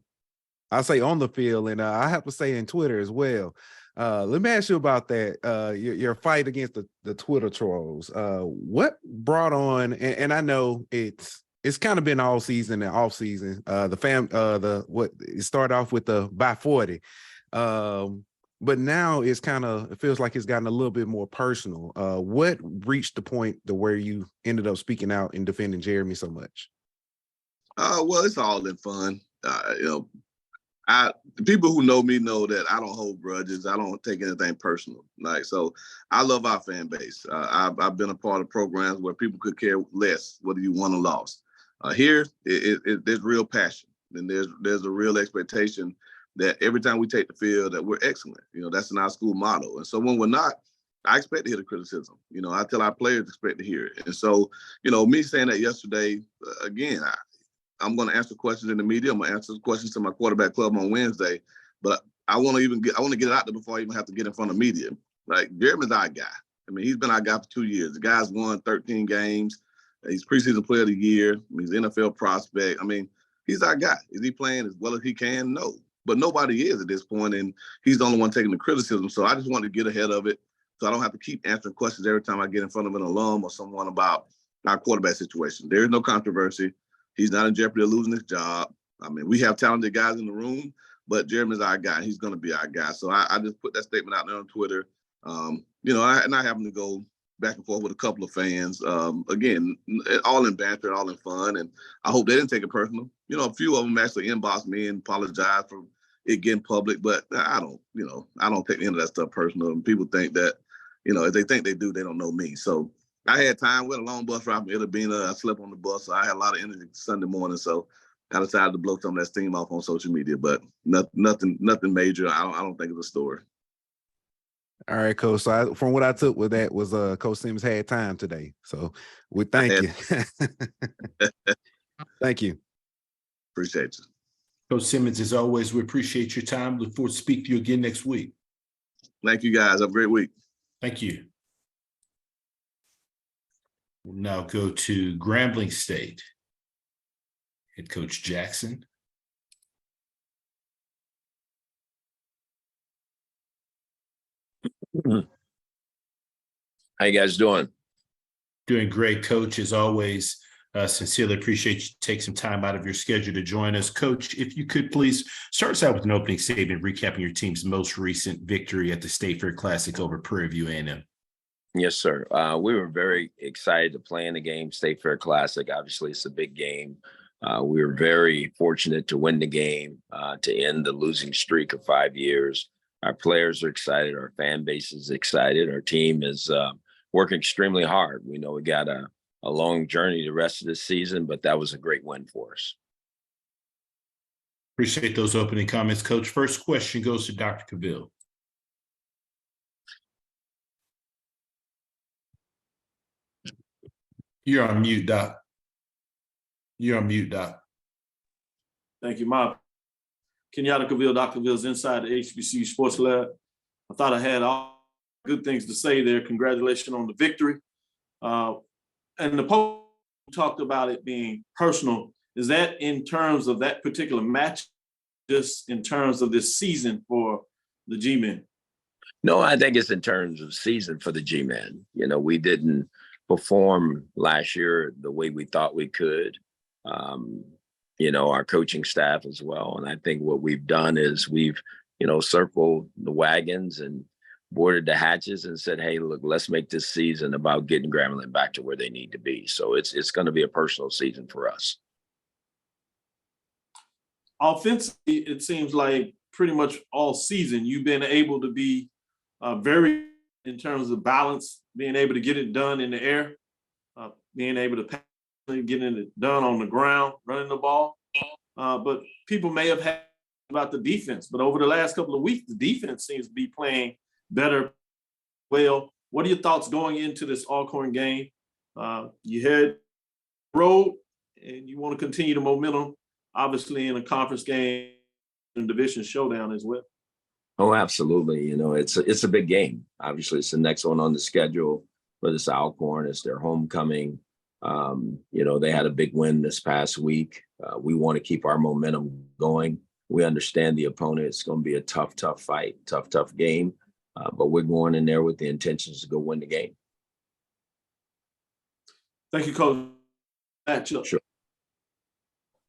say on the field, and I have to say in Twitter as well. Let me ask you about that. Your fight against the Twitter trolls. What brought on? And I know it's kind of been all season and off season. It started off with the by 40, but now it feels like it's gotten a little bit more personal. What reached the point to where you ended up speaking out and defending Jeremy so much? Well, it's all in fun. The people who know me know that I don't hold grudges. I don't take anything personal. So I love our fan base. I've been a part of programs where people could care less whether you won or lost. Here, there's real passion, and there's a real expectation that every time we take the field that we're excellent. That's in our school motto. And so when we're not, I expect to hear the criticism. I tell our players expect to hear it. And so, me saying that yesterday, again, I'm going to answer questions in the media. I'm going to answer questions to my quarterback club on Wednesday, but I want to get it out there before I even have to get in front of media. Jeremy's our guy. He's been our guy for 2 years. The guy's won 13 games. He's preseason player of the year. He's an NFL prospect. He's our guy. Is he playing as well as he can? No, but nobody is at this point, and he's the only one taking the criticism. So I just wanted to get ahead of it. so I don't have to keep answering questions every time I get in front of an alum or someone about our quarterback situation. There is no controversy. He's not in jeopardy of losing his job. I mean, we have talented guys in the room, but Jeremy's our guy. He's going to be our guy. So I just put that statement out there on Twitter. And I happen to go back and forth with a couple of fans. Again, all in banter, all in fun, and I hope they didn't take it personal. A few of them actually inboxed me and apologized for it getting public, but I don't take any of that stuff personal. And people think that, if they think they do, they don't know me. So I had time with a long bus ride from Itabena. I slept on the bus, so I had a lot of energy Sunday morning. So I decided to blow some of that steam off on social media, but nothing major. I don't think it's a story. All right, Coach. So from what I took with that was Coach Simmons had time today. So we thank you. Thank you. Appreciate you. Coach Simmons, as always, we appreciate your time. Look forward to speaking to you again next week. Thank you, guys. Have a great week. Thank you. We'll now go to Grambling State. Head Coach Jackson. How you guys doing? Doing great, Coach. As always, sincerely appreciate you take some time out of your schedule to join us. Coach, if you could please start us out with an opening statement recapping your team's most recent victory at the State Fair Classic over Prairie View A&M. Yes, sir. We were very excited to play in the game, State Fair Classic. Obviously, it's a big game. We were very fortunate to win the game, to end the losing streak of 5 years. Our players are excited. Our fan base is excited. Our team is working extremely hard. We know we got a long journey the rest of this season, but that was a great win for us. Appreciate those opening comments, Coach. First question goes to Dr. Cavill. You're on mute, Doc. You're on mute, Doc. Thank you, Mark. Kenyatta Cavill, Dr. Cavill's inside the HBCU Sports Lab. I thought I had all good things to say there. Congratulations on the victory. And the post talked about it being personal. Is that in terms of that particular match, just in terms of this season for the G-Men? No, I think it's in terms of season for the G-Men. We didn't perform last year the way we thought we could. Our coaching staff as well. And I think what we've done is we've, circled the wagons and boarded the hatches and said, hey, look, let's make this season about getting Grambling back to where they need to be. So it's going to be a personal season for us. Offensively, it seems like pretty much all season you've been able to be very in terms of balance, being able to get it done in the air, being able to pass, getting it done on the ground, running the ball. But people may have had about the defense, but over the last couple of weeks, the defense seems to be playing better. Well, what are your thoughts going into this Alcorn game? You had road and you want to continue the momentum, obviously in a conference game and division showdown as well. Oh, absolutely. It's a big game. Obviously, it's the next one on the schedule for this Alcorn. It's their homecoming. They had a big win this past week. We want to keep our momentum going. We understand the opponent. It's going to be a tough fight, tough game. But we're going in there with the intentions to go win the game. Thank you, Coach. Matchup. Sure.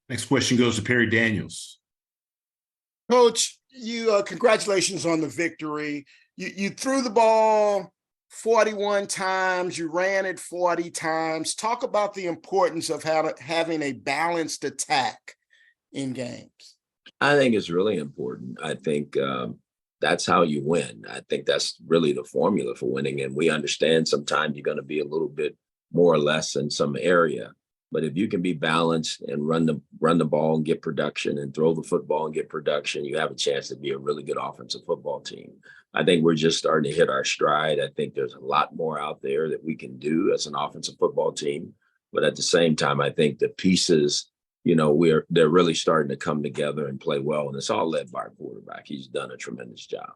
Next question goes to Perry Daniels. Coach, you congratulations on the victory. You threw the ball 41 times, you ran it 40 times. Talk about the importance of having a balanced attack in games. I think it's really important. I think that's how you win. I think that's really the formula for winning. And we understand sometimes you're going to be a little bit more or less in some area. But if you can be balanced and run the ball and get production and throw the football and get production, you have a chance to be a really good offensive football team. I think we're just starting to hit our stride. I think there's a lot more out there that we can do as an offensive football team. But at the same time, I think the pieces, they're really starting to come together and play well. And it's all led by our quarterback. He's done a tremendous job.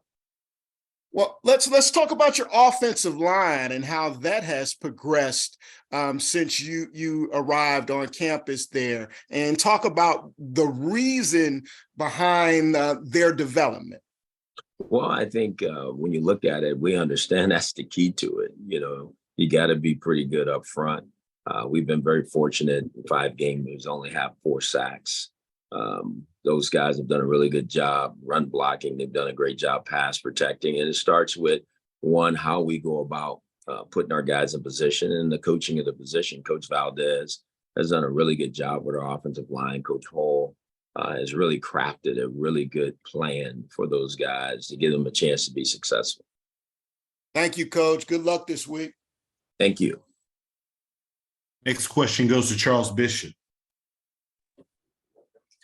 Well, let's talk about your offensive line and how that has progressed since you arrived on campus there, and talk about the reason behind their development. Well, I think when you look at it, we understand that's the key to it. You know, you got to be pretty good up front. We've been very fortunate. 5 games, only have 4 sacks. Those guys have done a really good job run blocking. They've done a great job pass protecting. And it starts with, one, how we go about putting our guys in position and the coaching of the position. Coach Valdez has done a really good job with our offensive line. Coach Hall has really crafted a really good plan for those guys to give them a chance to be successful. Thank you, Coach. Good luck this week. Thank you. Next question goes to Charles Bishop.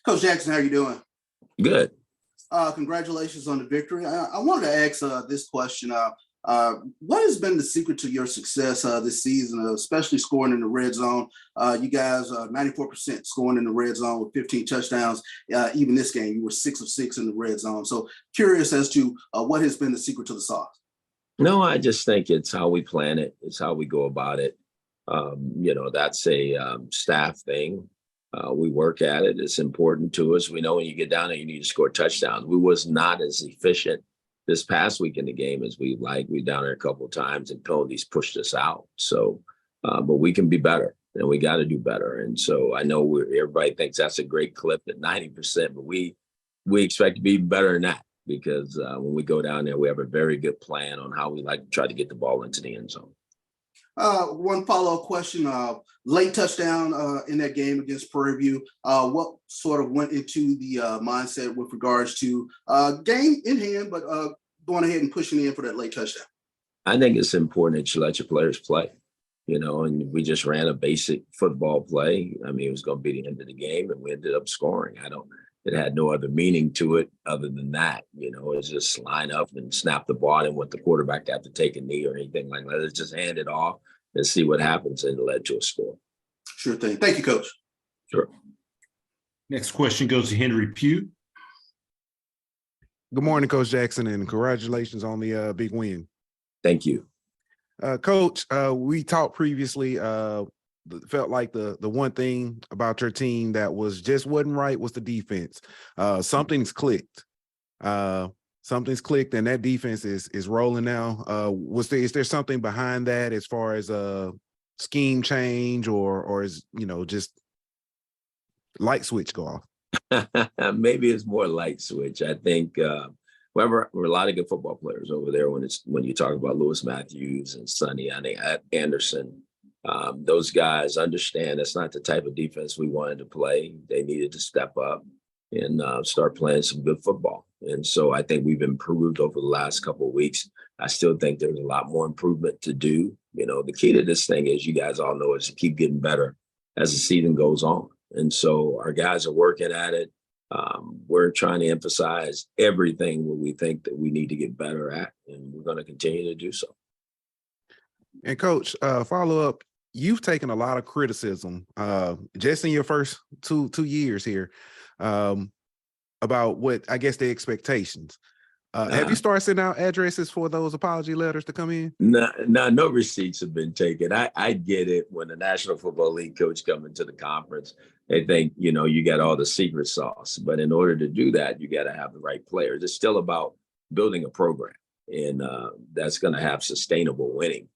Coach Jackson, how are you doing? Good. Congratulations on the victory. I wanted to ask this question. What has been the secret to your success this season, especially scoring in the red zone? You guys, 94% scoring in the red zone with 15 touchdowns. Even this game, you were 6 of 6 in the red zone. So curious as to what has been the secret to the sauce. No, I just think it's how we plan it. It's how we go about it. You know, that's a staff thing. We work at it. It's important to us. We know when you get down there, you need to score touchdowns. We was not as efficient this past week in the game as we like. We down there a couple of times and penalties pushed us out. So, but we can be better and we got to do better. And so I know everybody thinks that's a great clip at 90%, but we expect to be better than that because when we go down there, we have a very good plan on how we like to try to get the ball into the end zone. One follow-up question, late touchdown in that game against Prairie View. What sort of went into the mindset with regards to game in hand, but going ahead and pushing in for that late touchdown? I think it's important that you let your players play, you know, and we just ran a basic football play. I mean, it was going to be the end of the game and we ended up scoring. It had no other meaning to it other than that, you know, it's just line up and snap the ball and want the quarterback to have to take a knee or anything like that. It's just hand it off and see what happens, and it led to a score. Sure thing. Thank you, Coach. Sure. Next question goes to Henry Pugh. Good morning, Coach Jackson, and congratulations on the big win. Thank you. Coach, we talked previously, felt like the one thing about your team that wasn't right was the defense. Something's clicked. Something's clicked and that defense is rolling now. Is there something behind that as far as a scheme change or is, you know, just light switch go off? Maybe it's more light switch. I think we're a lot of good football players over there when you talk about Lewis Matthews and Sonny Anderson. Those guys understand that's not the type of defense we wanted to play. They needed to step up and start playing some good football. And so I think we've improved over the last couple of weeks. I still think there's a lot more improvement to do. You know, the key to this thing, as you guys all know, is to keep getting better as the season goes on. And so our guys are working at it. We're trying to emphasize everything what we think that we need to get better at, and we're going to continue to do so. And Coach, follow up, you've taken a lot of criticism just in your first two years here about what I guess the expectations. Have you started sending out addresses for those apology letters to come in? No receipts have been taken. I get it when the National Football League coach come into the conference, they think, you know, you got all the secret sauce. But in order to do that, you got to have the right players. It's still about building a program, and that's going to have sustainable winning.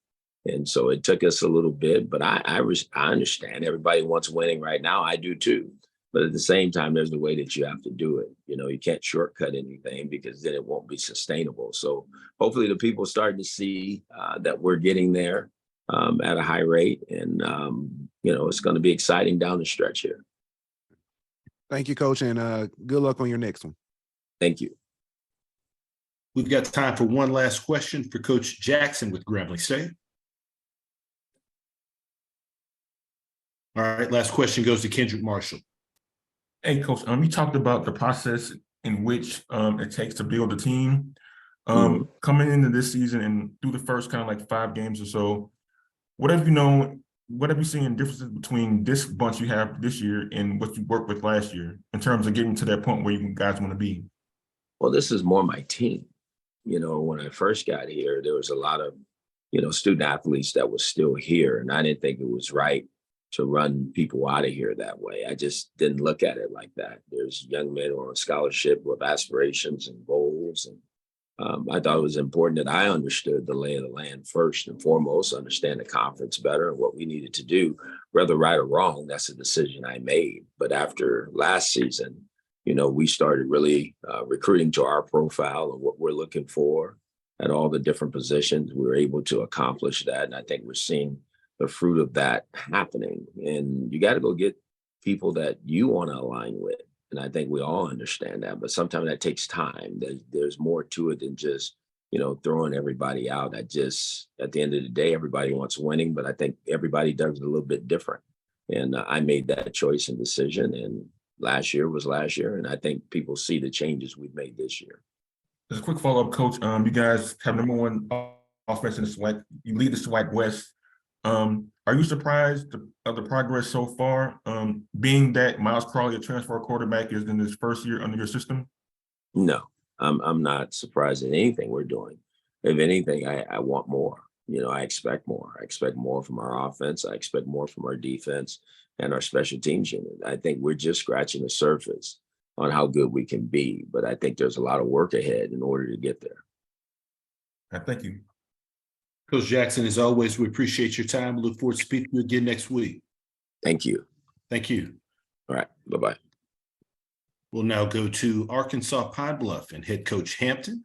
And so it took us a little bit, but I understand everybody wants winning right now. I do too. But at the same time, there's a way that you have to do it. You know, you can't shortcut anything because then it won't be sustainable. So hopefully the people starting to see that we're getting there at a high rate. And, you know, it's going to be exciting down the stretch here. Thank you, Coach, and good luck on your next one. Thank you. We've got time for one last question for Coach Jackson with Grambling State. All right, last question goes to Kendrick Marshall. Hey, Coach, you talked about the process in which it takes to build a team. Coming into this season and through the first kind of like 5 games or so, what have you seen differences between this bunch you have this year and what you worked with last year in terms of getting to that point where you guys want to be? Well, this is more my team. You know, when I first got here, there was a lot of, you know, student athletes that were still here, and I didn't think it was right to run people out of here that way. I just didn't look at it like that. There's young men on scholarship with aspirations and goals, and I thought it was important that I understood the lay of the land first and foremost, understand the conference better and what we needed to do, whether right or wrong. That's a decision I made. But after last season, we started really recruiting to our profile and what we're looking for at all the different positions. We were able to accomplish that. And I think we're seeing the fruit of that happening. And you got to go get people that you want to align with. And I think we all understand that, but sometimes that takes time. There's more to it than just, throwing everybody out. At the end of the day, everybody wants winning, but I think everybody does it a little bit different. And I made that choice and decision. And last year was last year. And I think people see the changes we've made this year. Just a quick follow-up, Coach. You guys have #1 offense in the SWAC. You lead the SWAC West. Are you surprised of the progress so far, being that Miles Crawley, a transfer quarterback, is in his first year under your system? No, I'm not surprised at anything we're doing. If anything, I want more. I expect more. I expect more from our offense. I expect more from our defense and our special teams unit. I think we're just scratching the surface on how good we can be, but I think there's a lot of work ahead in order to get there. Thank you. Coach Jackson, as always, we appreciate your time. We look forward to speaking to you again next week. Thank you. Thank you. All right. Bye-bye. We'll now go to Arkansas Pine Bluff and head coach Hampton.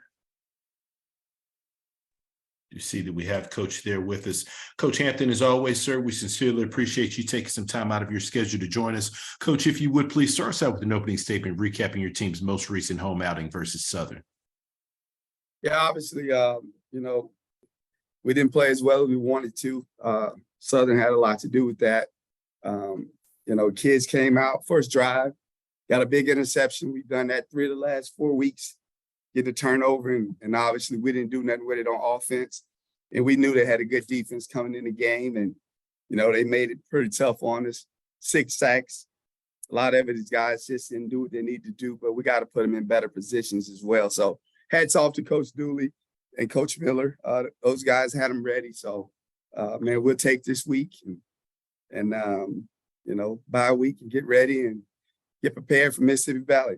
You see that we have Coach there with us. Coach Hampton, as always, sir, we sincerely appreciate you taking some time out of your schedule to join us. Coach, if you would please start us out with an opening statement recapping your team's most recent home outing versus Southern. Yeah, obviously, we didn't play as well as we wanted to. Southern had a lot to do with that. Kids came out, first drive, got a big interception. We've done that 3 of the last 4 weeks, get a turnover, and obviously we didn't do nothing with it on offense. And we knew they had a good defense coming in the game, and, they made it pretty tough on us. 6 sacks. A lot of it, these guys just didn't do what they need to do, but we got to put them in better positions as well. So hats off to Coach Dooley and Coach Miller. Those guys had them ready. So, we'll take this week and bye week and get ready and get prepared for Mississippi Valley.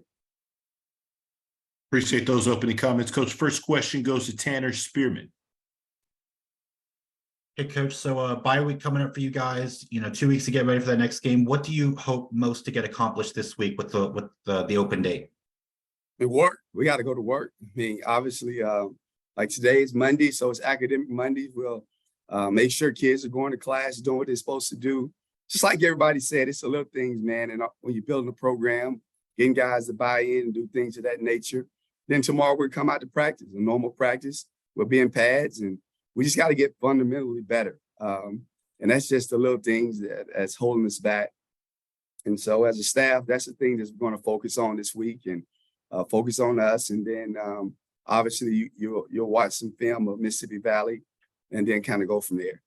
Appreciate those opening comments. Coach, first question goes to Tanner Spearman. Hey, Coach. So bye week coming up for you guys, 2 weeks to get ready for that next game. What do you hope most to get accomplished this week with the open date? Work. We got to go to work. I mean, obviously, like today is Monday, so it's academic Monday. We'll make sure kids are going to class, doing what they're supposed to do. Just like everybody said, it's the little things, man. And when you're building a program, getting guys to buy in and do things of that nature. Then tomorrow we'll come out to practice, a normal practice. We'll be in pads, and we just got to get fundamentally better. And that's just the little things that's holding us back. And so as a staff, that's the thing that we're going to focus on this week and focus on us. And then obviously you'll watch some film of Mississippi Valley and then kind of go from there.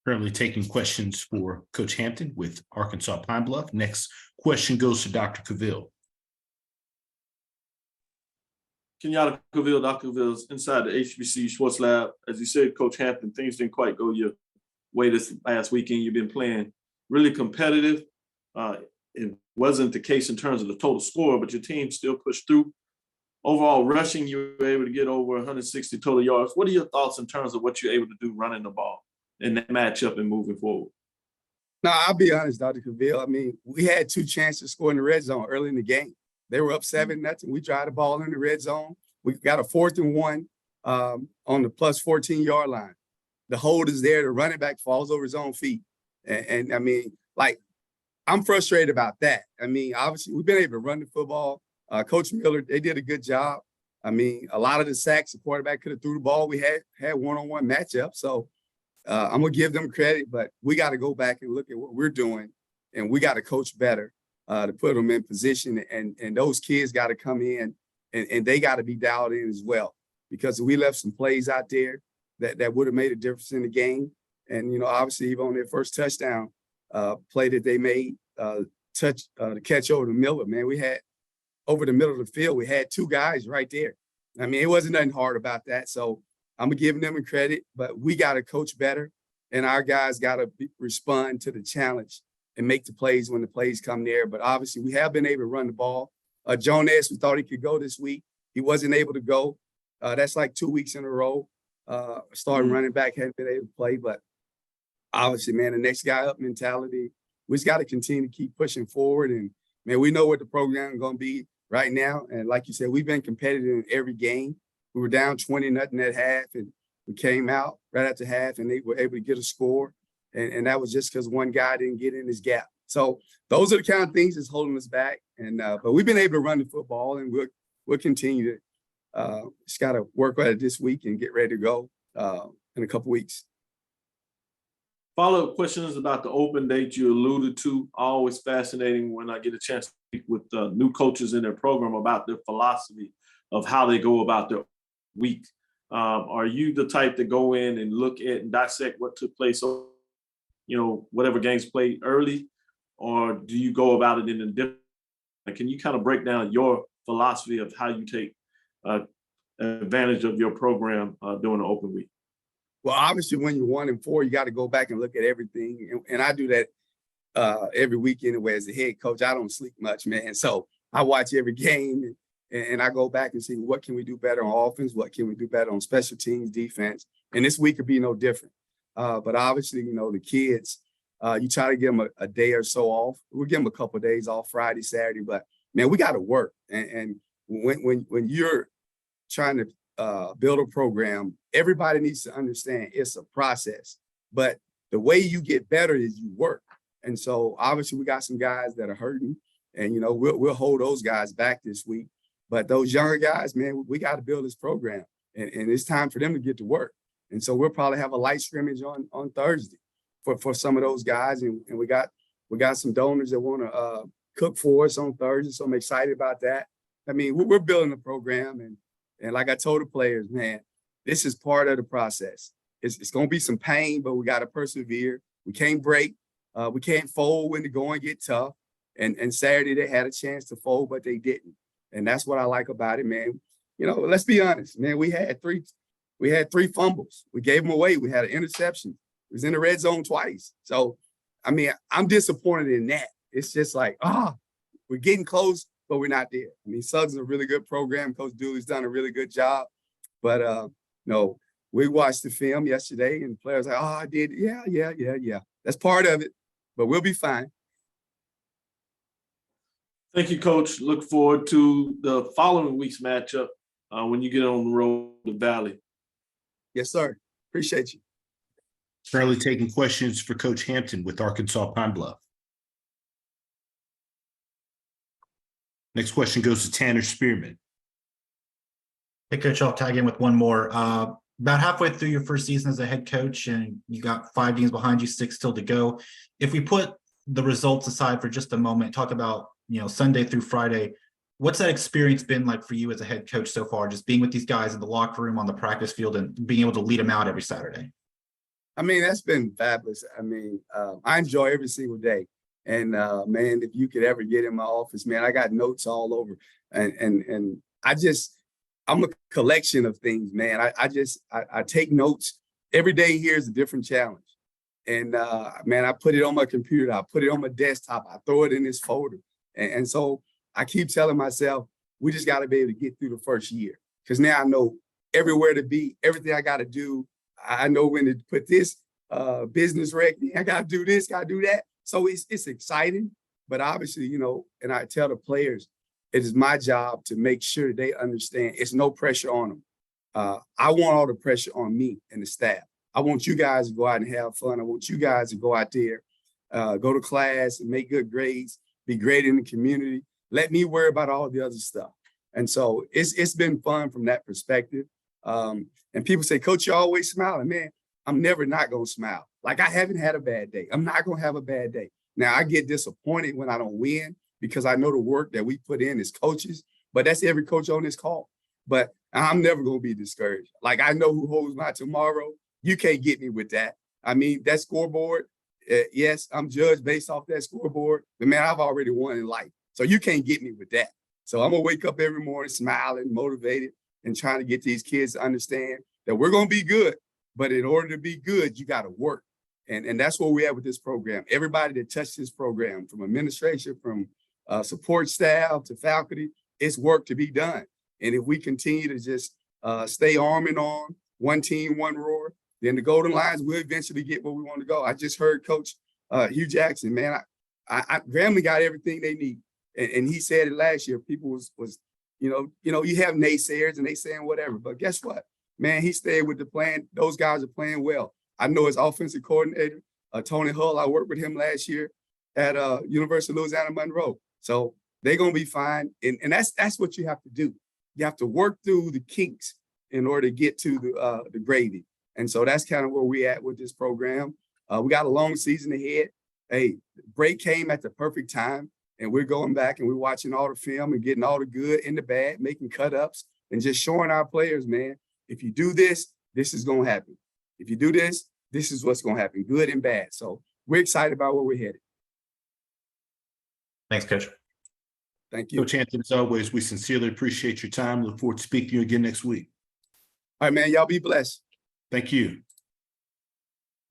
Currently taking questions for Coach Hampton with Arkansas Pine Bluff. Next question goes to Dr. Cavill. Kenyatta Cavill, Dr. Cavill's inside the HBC Sports Lab. As you said, Coach Hampton, things didn't quite go your way this last weekend. You've been playing really competitive. It wasn't the case in terms of the total score, but your team still pushed through. Overall rushing, you were able to get over 160 total yards. What are your thoughts in terms of what you're able to do running the ball in that matchup and moving forward? No, I'll be honest, Dr. Cavill. I mean, we had 2 chances to score in the red zone early in the game. They were up 7-0. We tried the ball in the red zone. We got a 4th and 1 on the plus 14-yard line. The hold is there. The running back falls over his own feet. And I mean, I'm frustrated about that. I mean, obviously, we've been able to run the football. Coach Miller, they did a good job. I mean, a lot of the sacks, the quarterback could have threw the ball. We had one-on-one matchup. So I'm going to give them credit, but we got to go back and look at what we're doing, and we got to coach better to put them in position. And those kids got to come in, and they got to be dialed in as well, because we left some plays out there that would have made a difference in the game. And, obviously, even on their first touchdown play that they made, the catch over the Miller, man, we had over the middle of the field, we had 2 guys right there. I mean, it wasn't nothing hard about that. So I'm giving them credit, but we got to coach better, and our guys got to respond to the challenge and make the plays when the plays come there. But obviously, we have been able to run the ball. Jonas, we thought he could go this week. He wasn't able to go. That's like 2 weeks in a row. Starting running back hadn't been able to play, but obviously, man, the next guy up mentality. We just got to continue to keep pushing forward. And man, we know what the program is going to be right now. And like you said, we've been competitive in every game. We were down 20-0 at half, and we came out right after half, and they were able to get a score. And that was just because one guy didn't get in his gap. So those are the kind of things that's holding us back. And but we've been able to run the football, and we'll continue to just got to work at it this week and get ready to go in a couple weeks. Follow-up questions about the open date you alluded to. Always fascinating when I get a chance to speak with new coaches in their program about their philosophy of how they go about their week. Are you the type to go in and look at and dissect what took place, whatever games played early, or do you go about it in a different? Can you kind of break down your philosophy of how you take advantage of your program during the open week? Well, obviously, when you're 1-4, you got to go back and look at everything. And I do that every week anyway as a head coach. I don't sleep much, man. So I watch every game and I go back and see what can we do better on offense, what can we do better on special teams, defense. And this week could be no different. But obviously, the kids, you try to give them a day or so off. We'll give them a couple of days off, Friday, Saturday. But, man, we got to work. And when you're trying to build a program, everybody needs to understand it's a process, but the way you get better is you work. And so obviously we got some guys that are hurting, and we'll hold those guys back this week. But those younger guys, man, we got to build this program, and it's time for them to get to work. And so we'll probably have a light scrimmage on Thursday for some of those guys, and we got some donors that want to cook for us on Thursday, so I'm excited about that. I mean, we're building a program, and like I told the players, man, this is part of the process. It's going to be some pain, but we got to persevere. We can't break. We can't fold when the going get tough. And Saturday they had a chance to fold, but they didn't. And that's what I like about it, man. Let's be honest, man. We had three fumbles. We gave them away. We had an interception. It was in the red zone twice. So, I mean, I'm disappointed in that. It's just like, we're getting close, but we're not there. I mean, Suggs is a really good program. Coach Dooley's done a really good job. But no, we watched the film yesterday, and players like, I did. Yeah. That's part of it, but we'll be fine. Thank you, Coach. Look forward to the following week's matchup when you get on the road to Valley. Yes, sir. Appreciate you. Currently taking questions for Coach Hampton with Arkansas Pine Bluff. Next question goes to Tanner Spearman. Hey, Coach, I'll tag in with one more. About halfway through your first season as a head coach, and you got 5 games behind you, 6 still to go. If we put the results aside for just a moment, talk about, Sunday through Friday, what's that experience been like for you as a head coach so far, just being with these guys in the locker room, on the practice field, and being able to lead them out every Saturday? I mean, that's been fabulous. I mean, I enjoy every single day. And man, if you could ever get in my office, man, I got notes all over. And I'm a collection of things, man. I take notes. Every day here is a different challenge. And man, I put it on my computer. I put it on my desktop. I throw it in this folder. And so I keep telling myself, we just got to be able to get through the first year. Because now I know everywhere to be, everything I got to do. I know when to put this business rec. I got to do this, got to do that. So it's exciting. But obviously, and I tell the players, it is my job to make sure they understand it's no pressure on them. I want all the pressure on me and the staff. I want you guys to go out and have fun. I want you guys to go out there, go to class and make good grades, be great in the community. Let me worry about all the other stuff. And so it's been fun from that perspective. And people say, Coach, you're always smiling. Man, I'm never not going to smile. Like, I haven't had a bad day. I'm not going to have a bad day. Now, I get disappointed when I don't win because I know the work that we put in as coaches, but that's every coach on this call. But I'm never going to be discouraged. Like, I know who holds my tomorrow. You can't get me with that. I mean, that scoreboard, yes, I'm judged based off that scoreboard, but man, I've already won in life. So you can't get me with that. So I'm going to wake up every morning smiling, motivated, and trying to get these kids to understand that we're going to be good. But in order to be good, you got to work. And that's where we're at with this program. Everybody that touched this program, from administration, from support staff to faculty, it's work to be done. And if we continue to just stay arm in arm, one team, one roar, then the Golden Lions will eventually get where we want to go. I just heard Coach Hugh Jackson, man, I Grambling got everything they need. And he said it last year. People was you have naysayers and they saying whatever, but guess what? Man, he stayed with the plan. Those guys are playing well. I know his offensive coordinator, Tony Hull. I worked with him last year at University of Louisiana Monroe. So they're gonna be fine. And that's what you have to do. You have to work through the kinks in order to get to the gravy. And so that's kind of where we're at with this program. We got a long season ahead. Hey, break came at the perfect time, and we're going back and we're watching all the film and getting all the good and the bad, making cut-ups and just showing our players, man, if you do this, this is going to happen. If you do this, this is what's going to happen, good and bad. So we're excited about where we're headed. Thanks, Coach. Thank you. Coach Anthony, as always, we sincerely appreciate your time. Look forward to speaking to you again next week. All right, man. Y'all be blessed. Thank you.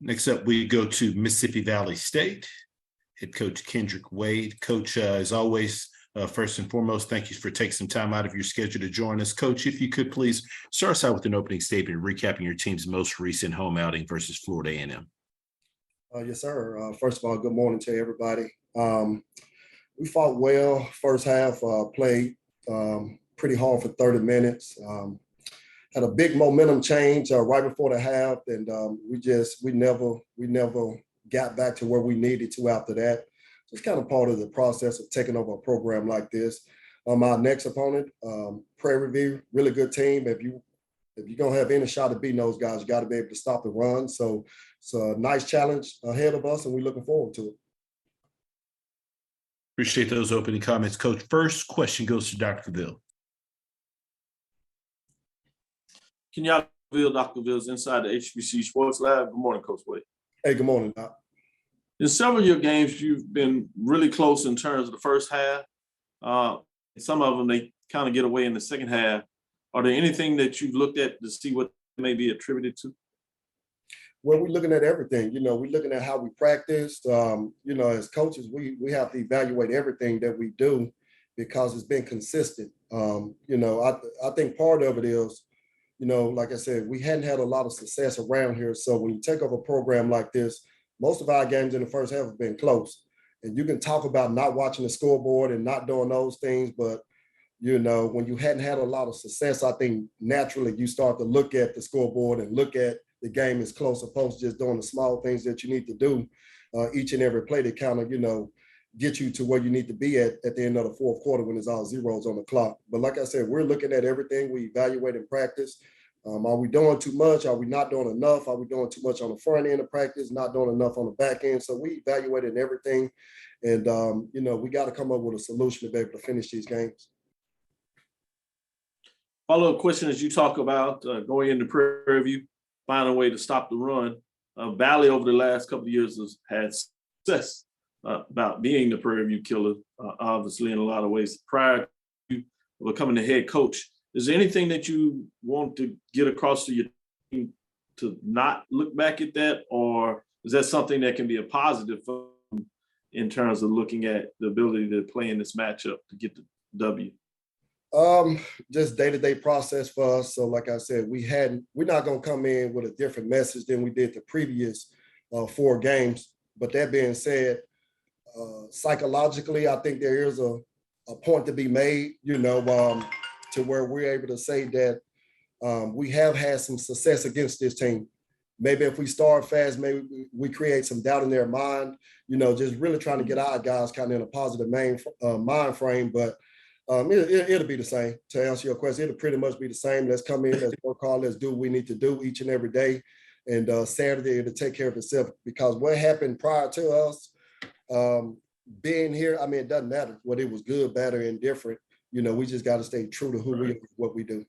Next up, we go to Mississippi Valley State. Head coach Kendrick Wade. Coach, as always, first and foremost, thank you for taking some time out of your schedule to join us. Coach, if you could please start us out with an opening statement recapping your team's most recent home outing versus Florida A&M. Yes, sir. First of all, good morning to everybody. We fought well first half, played pretty hard for 30 minutes. Had a big momentum change right before the half, and we never got back to where we needed to after that. It's kind of part of the process of taking over a program like this. Our next opponent, Prairie View, really good team. If you're gonna have any shot at beating those guys, you got to be able to stop the run. So it's a nice challenge ahead of us, and we're looking forward to it. Appreciate those opening comments, Coach. First question goes to Dr. Ville. Can y'all reveal Dr. Ville's inside the HBC Sports Lab? Good morning, Coach Wade. Hey, good morning, Doc. In several of your games, you've been really close in terms of the first half. Some of them, they kind of get away in the second half. Are there anything that you've looked at to see what may be attributed to? Well, we're looking at everything. We're looking at how we practice. As coaches, we have to evaluate everything that we do because it's been consistent. I think part of it is, like I said, we hadn't had a lot of success around here. So when you take over a program like this, most of our games in the first half have been close. And you can talk about not watching the scoreboard and not doing those things, but when you hadn't had a lot of success, I think naturally you start to look at the scoreboard and look at the game as close, opposed to just doing the small things that you need to do each and every play to kind of, get you to where you need to be at the end of the fourth quarter when it's all zeros on the clock. But like I said, we're looking at everything. We evaluate in practice. Are we doing too much? Are we not doing enough? Are we doing too much on the front end of practice, not doing enough on the back end? So we evaluated everything. And, we got to come up with a solution to be able to finish these games. Follow-up question, as you talk about going into Prairie View, finding a way to stop the run. Valley over the last couple of years has had success about being the Prairie View killer, obviously in a lot of ways. Prior to becoming the head coach, is there anything that you want to get across to your team to not look back at that, or is that something that can be a positive in terms of looking at the ability to play in this matchup to get the W? Just day-to-day process for us. So like I said, we're not going to come in with a different message than we did the previous 4 games. But that being said, psychologically, I think there is a point to be made, to where we're able to say that we have had some success against this team. Maybe if we start fast, maybe we create some doubt in their mind, just really trying to get our guys kind of in a positive mind frame. But it'll be the same. To answer your question, it'll pretty much be the same. Let's come in, let's work hard, let's do what we need to do each and every day. And Saturday, it'll take care of itself, because what happened prior to us being here, it doesn't matter whether it was good, bad, or indifferent. We just got to stay true to who we are, what we do.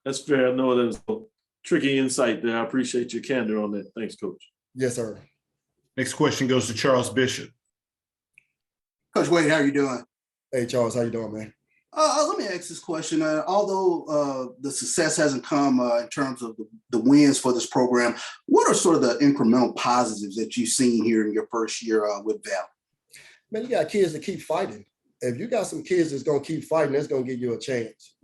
That's fair. I know there's a tricky insight there. I appreciate your candor on that. Thanks, Coach. Yes, sir. Next question goes to Charles Bishop. Coach Wade, how are you doing? Hey, Charles, how you doing, man? Let me ask this question. Although the success hasn't come in terms of the wins for this program, what are sort of the incremental positives that you've seen here in your first year with Val? Man, you got kids that keep fighting. If you got some kids that's gonna keep fighting, that's gonna give you a chance.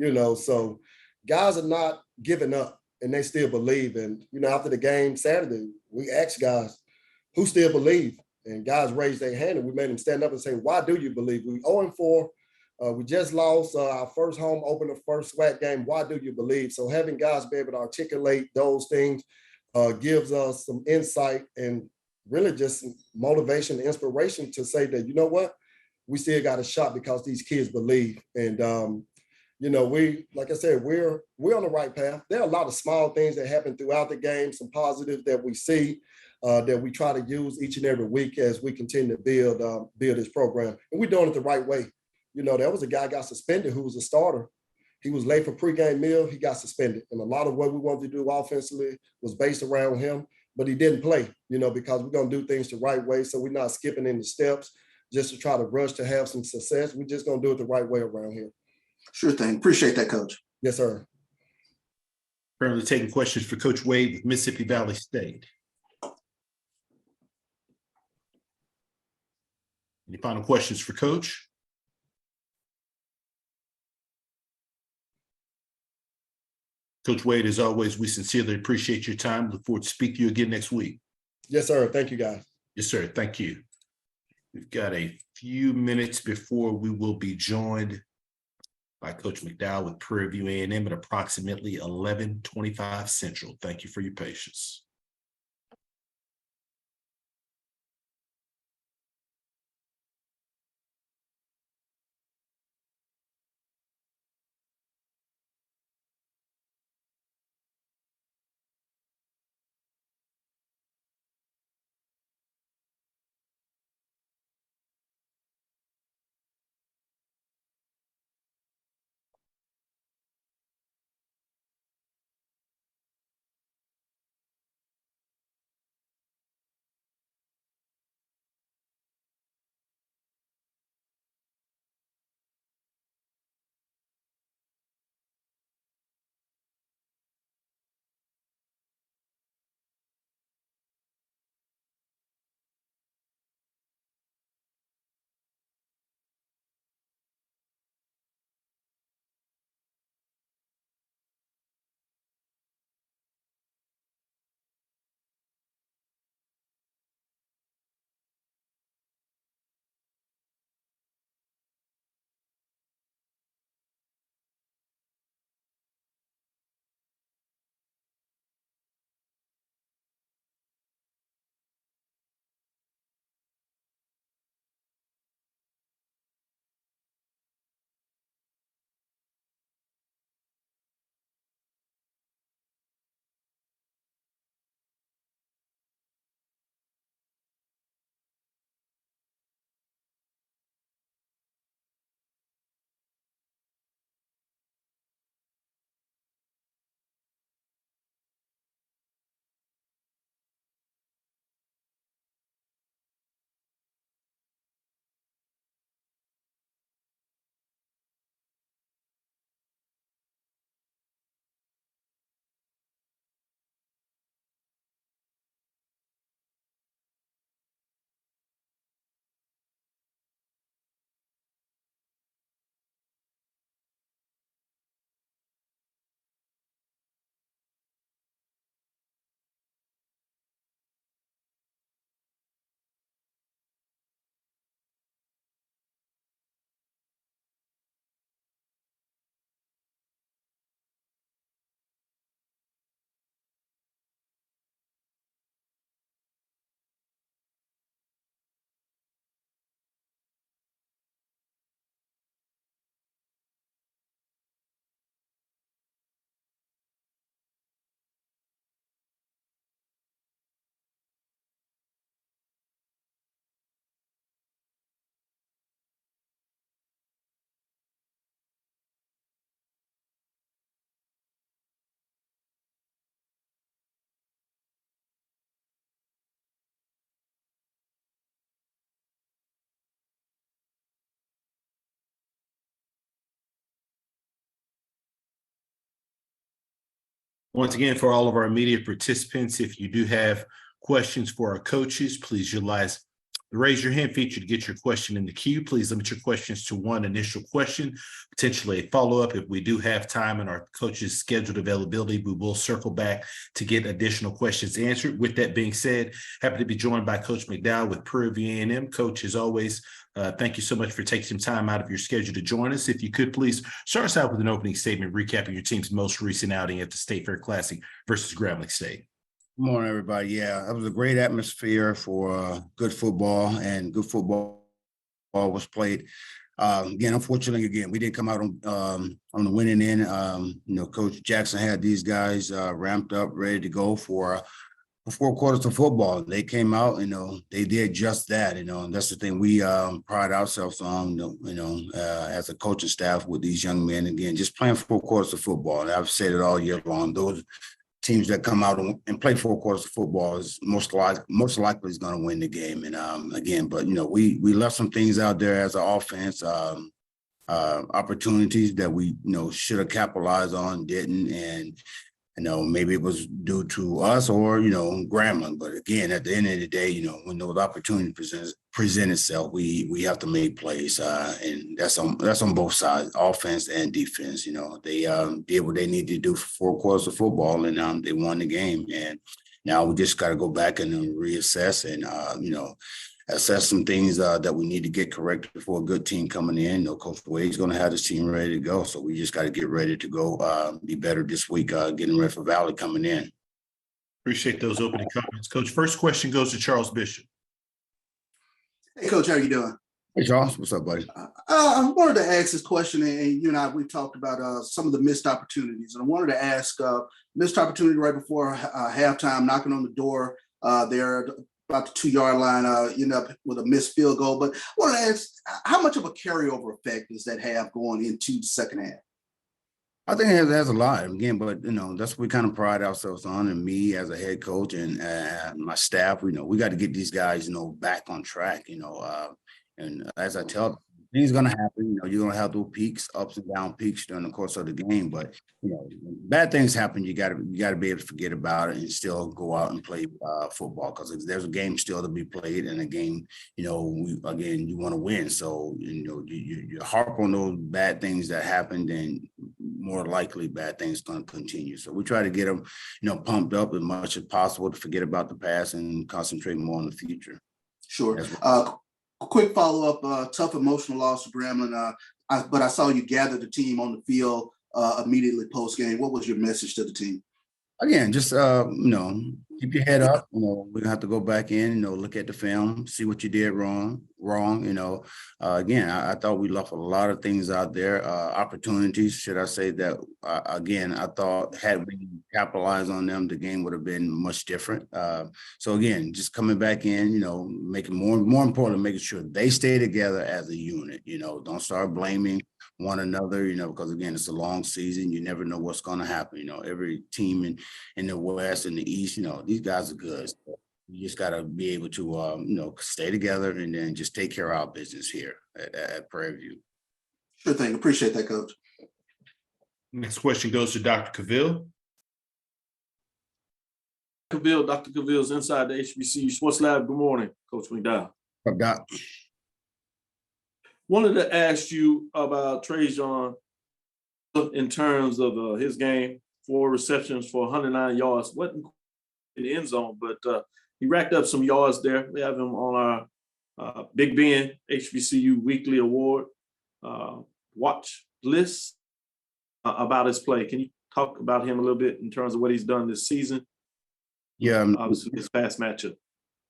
So guys are not giving up and they still believe. And after the game Saturday, we asked guys who still believe, and guys raised their hand, and we made them stand up and say, "Why do you believe?" We 0-4. We just lost our first home opener, first SWAC game. Why do you believe? So having guys be able to articulate those things gives us some insight and really just some motivation and inspiration to say that, you know what, we still got a shot because these kids believe. And like I said, we're on the right path. There are a lot of small things that happen throughout the game, some positives that we see that we try to use each and every week as we continue to build this program. And we're doing it the right way. There was a guy got suspended who was a starter. He was late for pregame meal. He got suspended. And a lot of what we wanted to do offensively was based around him, but he didn't play, because we're going to do things the right way. So we're not skipping any steps just to try to rush to have some success. We're just going to do it the right way around here. Sure thing. Appreciate that, Coach. Yes, sir. Currently taking questions for Coach Wade with Mississippi Valley State. Any final questions for Coach? Coach Wade, as always, we sincerely appreciate your time. Look forward to speaking to you again next week. Yes, sir. Thank you, guys. Yes, sir. Thank you. We've got a few minutes before we will be joined by Coach McDowell with Prairie View A&M at approximately 11:25 Central. Thank you for your patience. Once again, for all of our immediate participants, if you do have questions for our coaches, please utilize the raise your hand feature to get your question in the queue. Please limit your questions to one initial question, potentially a follow-up. If we do have time and our coaches' scheduled availability, we will circle back to get additional questions answered. With that being said, happy to be joined by Coach McDowell with Prairie View A&M. Coach, as always, thank you so much for taking some time out of your schedule to join us. If you could please start us out with an opening statement recapping your team's most recent outing at the State Fair Classic versus Grambling State. Good morning, everybody. Yeah, it was a great atmosphere for good football, and good football was played. Again, unfortunately, we didn't come out on the winning end. Coach Jackson had these guys ramped up, ready to go for 4 quarters of football. They came out, they did just that, and that's the thing we pride ourselves on, as a coaching staff with these young men. Again, just playing 4 quarters of football. And I've said it all year long. Those teams that come out and play 4 quarters of football is most likely is going to win the game. And again, but we left some things out there as an offense, opportunities that we should have capitalized on, didn't, and maybe it was due to us or Grambling. But again, at the end of the day, when those opportunities present itself, we have to make plays, and that's on both sides, offense and defense. They did what they needed to do for 4 quarters of football, and they won the game. And now we just got to go back and reassess and assess some things that we need to get corrected for a good team coming in. Coach Wade's going to have his team ready to go, so we just got to get ready to go be better this week, getting ready for Valley coming in. Appreciate those opening comments, Coach. First question goes to Charles Bishop. Hey, Coach, how you doing? Hey, Charles, what's up, buddy? I wanted to ask this question, and you and I, we've talked about some of the missed opportunities, and I wanted to ask missed opportunity right before halftime, knocking on the door there about the 2-yard line, end up with a missed field goal. But I want to ask, how much of a carryover effect does that have going into the second half? I think it has a lot, again, but that's what we kind of pride ourselves on, and me as a head coach and my staff. We got to get these guys back on track. And as I tell them, things gonna happen. You're gonna have those peaks, ups and down peaks during the course of the game. But bad things happen. You gotta be able to forget about it and still go out and play football, because there's a game still to be played, and a game. You want to win. So you harp on those bad things that happened, and more likely bad things going to continue. So we try to get them pumped up as much as possible to forget about the past and concentrate more on the future. Sure. Quick follow-up, tough emotional loss to Grambling, but I saw you gather the team on the field immediately post-game. What was your message to the team? Again, just keep your head up. We're gonna have to go back in, look at the film, see what you did wrong. Again, I thought we left a lot of things out there, opportunities, should I say that? Again, I thought had we capitalized on them, the game would have been much different. So again, just coming back in, making more important, making sure they stay together as a unit. Don't start blaming one another, because again, it's a long season. You never know what's going to happen. Every team in the West and the East, these guys are good. So you just got to be able to, stay together and then just take care of our business here at Prairie View. Sure thing. Appreciate that, Coach. Next question goes to Dr. Cavill. Dr. Cavill's inside the HBCU Sports Lab. Good morning, Coach McDowell. Up, Doc. Wanted to ask you about Trajan in terms of his game, 4 receptions for 109 yards. Wasn't in the end zone, but he racked up some yards there. We have him on our Big Ben HBCU Weekly Award watch list about his play. Can you talk about him a little bit in terms of what he's done this season? Yeah. Obviously, his past matchup.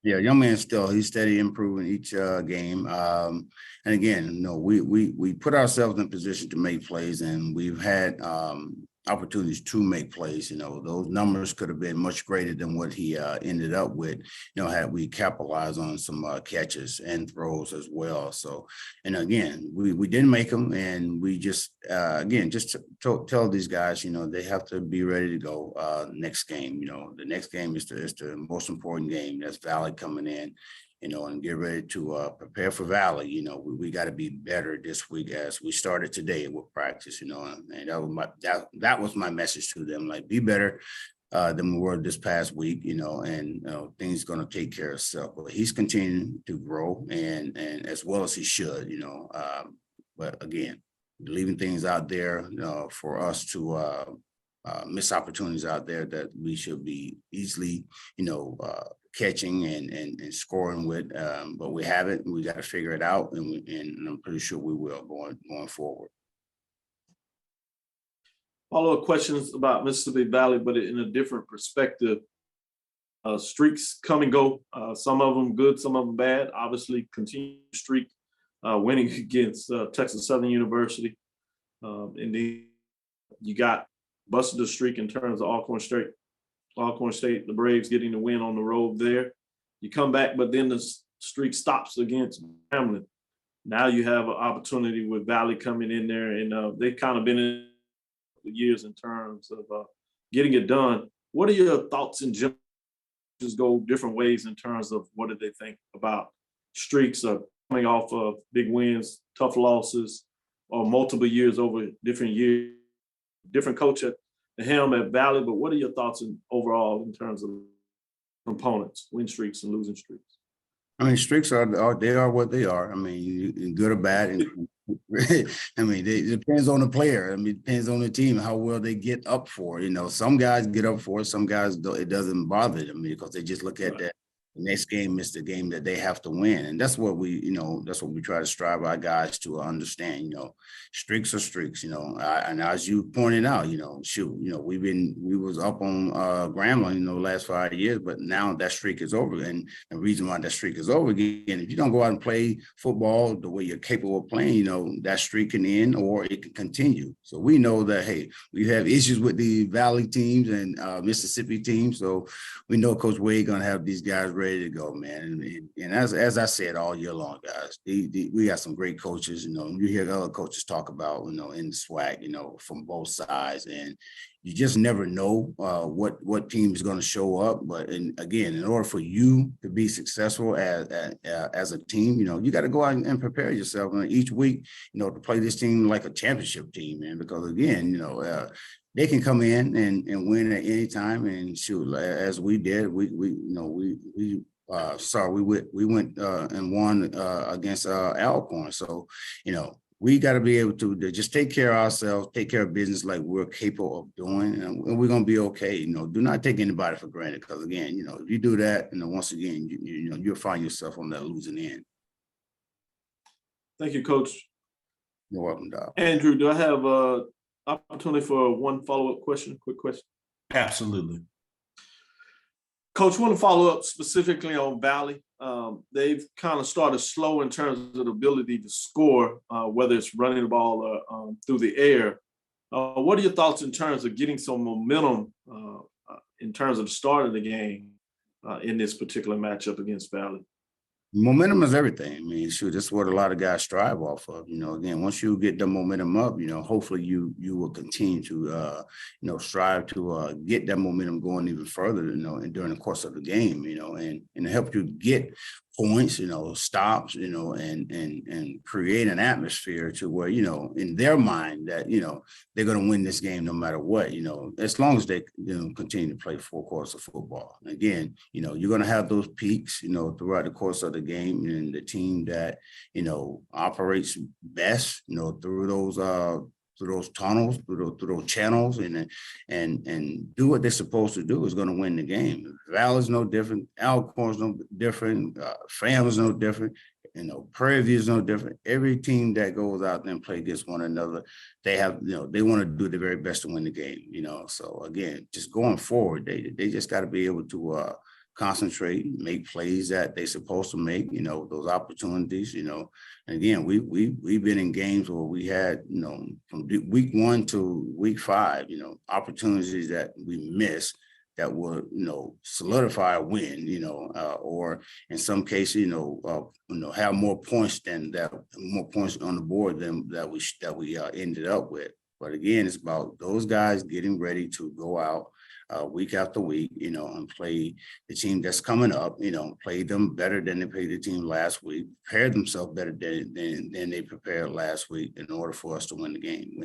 Yeah, young man he's steady improving each game. And again, we put ourselves in a position to make plays, and we've had opportunities to make plays. Those numbers could have been much greater than what he ended up with, had we capitalized on some catches and throws as well. So, and again, we didn't make them, and we just, tell these guys, they have to be ready to go next game. The next game is the most important game. That's Valley coming in. and get ready to prepare for Valley. We got to be better this week as we started today with practice, and that was my message to them, like be better than we were this past week, and things going to take care of itself. But he's continuing to grow and as well as he should, but again, leaving things out there for us to miss opportunities out there that we should be easily, catching and scoring with, but we haven't. We got to figure it out, and I'm pretty sure we will going forward. Follow-up questions about Mississippi Valley, but in a different perspective. Streaks come and go. Some of them good, some of them bad. Obviously, continue streak winning against Texas Southern University. And then you got busted the streak in terms of Alcorn State, the Braves getting the win on the road there. You come back, but then the streak stops against Grambling. Now you have an opportunity with Valley coming in there, and they've kind of been in years in terms of getting it done. What are your thoughts in general? Just go different ways in terms of what do they think about streaks of coming off of big wins, tough losses, or multiple years over different years, different coach at the helm at Valley. But what are your thoughts overall in terms of components, win streaks and losing streaks? I mean, streaks are what they are. I mean, good or bad. And I mean, it depends on the player. I mean, it depends on the team, how well they get up for it. Some guys get up for it. Some guys, it doesn't bother them because they just look at that. The next game is the game that they have to win. And that's what we try to strive our guys to understand, streaks are streaks, and as you pointed out, we was up on Grambling, the last 5 years, but now that streak is over. And the reason why that streak is over again, if you don't go out and play football the way you're capable of playing, that streak can end or it can continue. So we know that, hey, we have issues with the Valley teams and Mississippi teams. So we know Coach Wade going to have these guys ready to go, man. And as I said all year long, guys, we got some great coaches. You hear other coaches talk about, in the SWAC, from both sides, and you just never know what team is going to show up. But again, in order for you to be successful as a team, you got to go out and prepare yourself each week, to play this team like a championship team, man. Because again, they can come in and win at any time, and shoot, as we did. We went and won against Alcorn. So, we got to be able to just take care of ourselves, take care of business like we're capable of doing, and we're gonna be okay. Do not take anybody for granted, because again, if you do that, once again, you'll find yourself on that losing end. Thank you, Coach. You're welcome, Doc. Andrew, do I have opportunity for one follow-up question, quick question? Absolutely. Coach, I want to follow up specifically on Valley. They've kind of started slow in terms of the ability to score, whether it's running the ball or through the air. What are your thoughts in terms of getting some momentum in terms of the start of the game in this particular matchup against Valley? Momentum is everything. I mean, shoot, that's what a lot of guys strive off of. Again, once you get the momentum up, hopefully you will continue to, strive to get that momentum going even further, and during the course of the game, and help you get points, stops, and create an atmosphere to where, in their mind that, they're going to win this game no matter what, as long as they, continue to play 4 quarters of football. And again, you're going to have those peaks, throughout the course of the game, and the team that, operates best, through those tunnels, through those channels, and do what they're supposed to do is going to win the game. Valley's no different. Alcorn's no different. Fram's no different. Prairie View's no different. Every team that goes out there and play against one another, they have, they want to do their very best to win the game. So again, just going forward, they just got to be able to concentrate, make plays that they're supposed to make, those opportunities, and again, we've been in games where we had, from week 1 to week 5, opportunities that we missed that would, solidify a win, or in some cases, have more points on the board than that we ended up with. But again, it's about those guys getting ready to go out week after week, and play the team that's coming up, play them better than they played the team last week, prepare themselves better than they prepared last week in order for us to win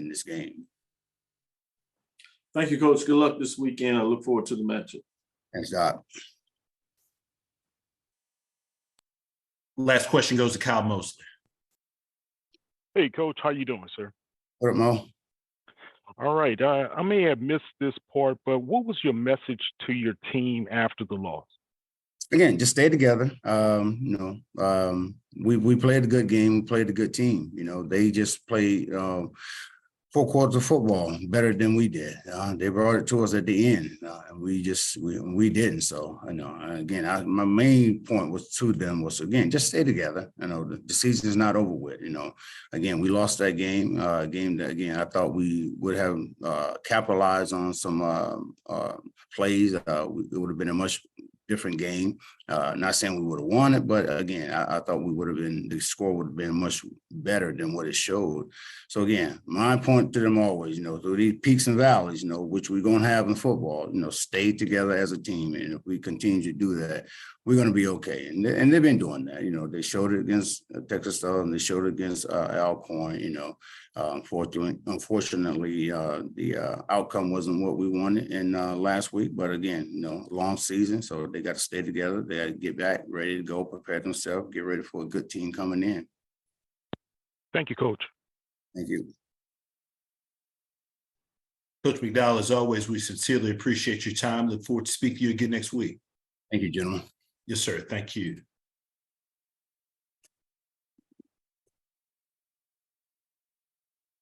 this game. Thank you, Coach. Good luck this weekend. I look forward to the matchup. Thanks, Doc. Last question goes to Kyle Mosley. Hey, Coach, how you doing, sir? What up, Mo? All right. I may have missed this part, but what was your message to your team after the loss? Again, just stay together. We played a good game. We played a good team. They just played 4 quarters of football better than we did. They brought it to us at the end. We didn't. So, again, my main point was to them was, again, just stay together. The season is not over with. Again, we lost that game. Game that, again, I thought we would have capitalized on some plays. It would have been a much different game. Not saying we would have won it, but again, I thought the score would have been much better than what it showed. So again, my point to them always, through these peaks and valleys, which we're going to have in football, stay together as a team. And if we continue to do that, we're going to be okay. And they've been doing that. They showed it against Texas Southern. They showed it against Alcorn. Unfortunately, the outcome wasn't what we wanted in last week. But again, long season, so they got to stay together. They got to get back, ready to go, prepare themselves, get ready for a good team coming in. Thank you, Coach. Thank you. Coach McDowell, as always, we sincerely appreciate your time. Look forward to speaking to you again next week. Thank you, gentlemen. Yes, sir. Thank you.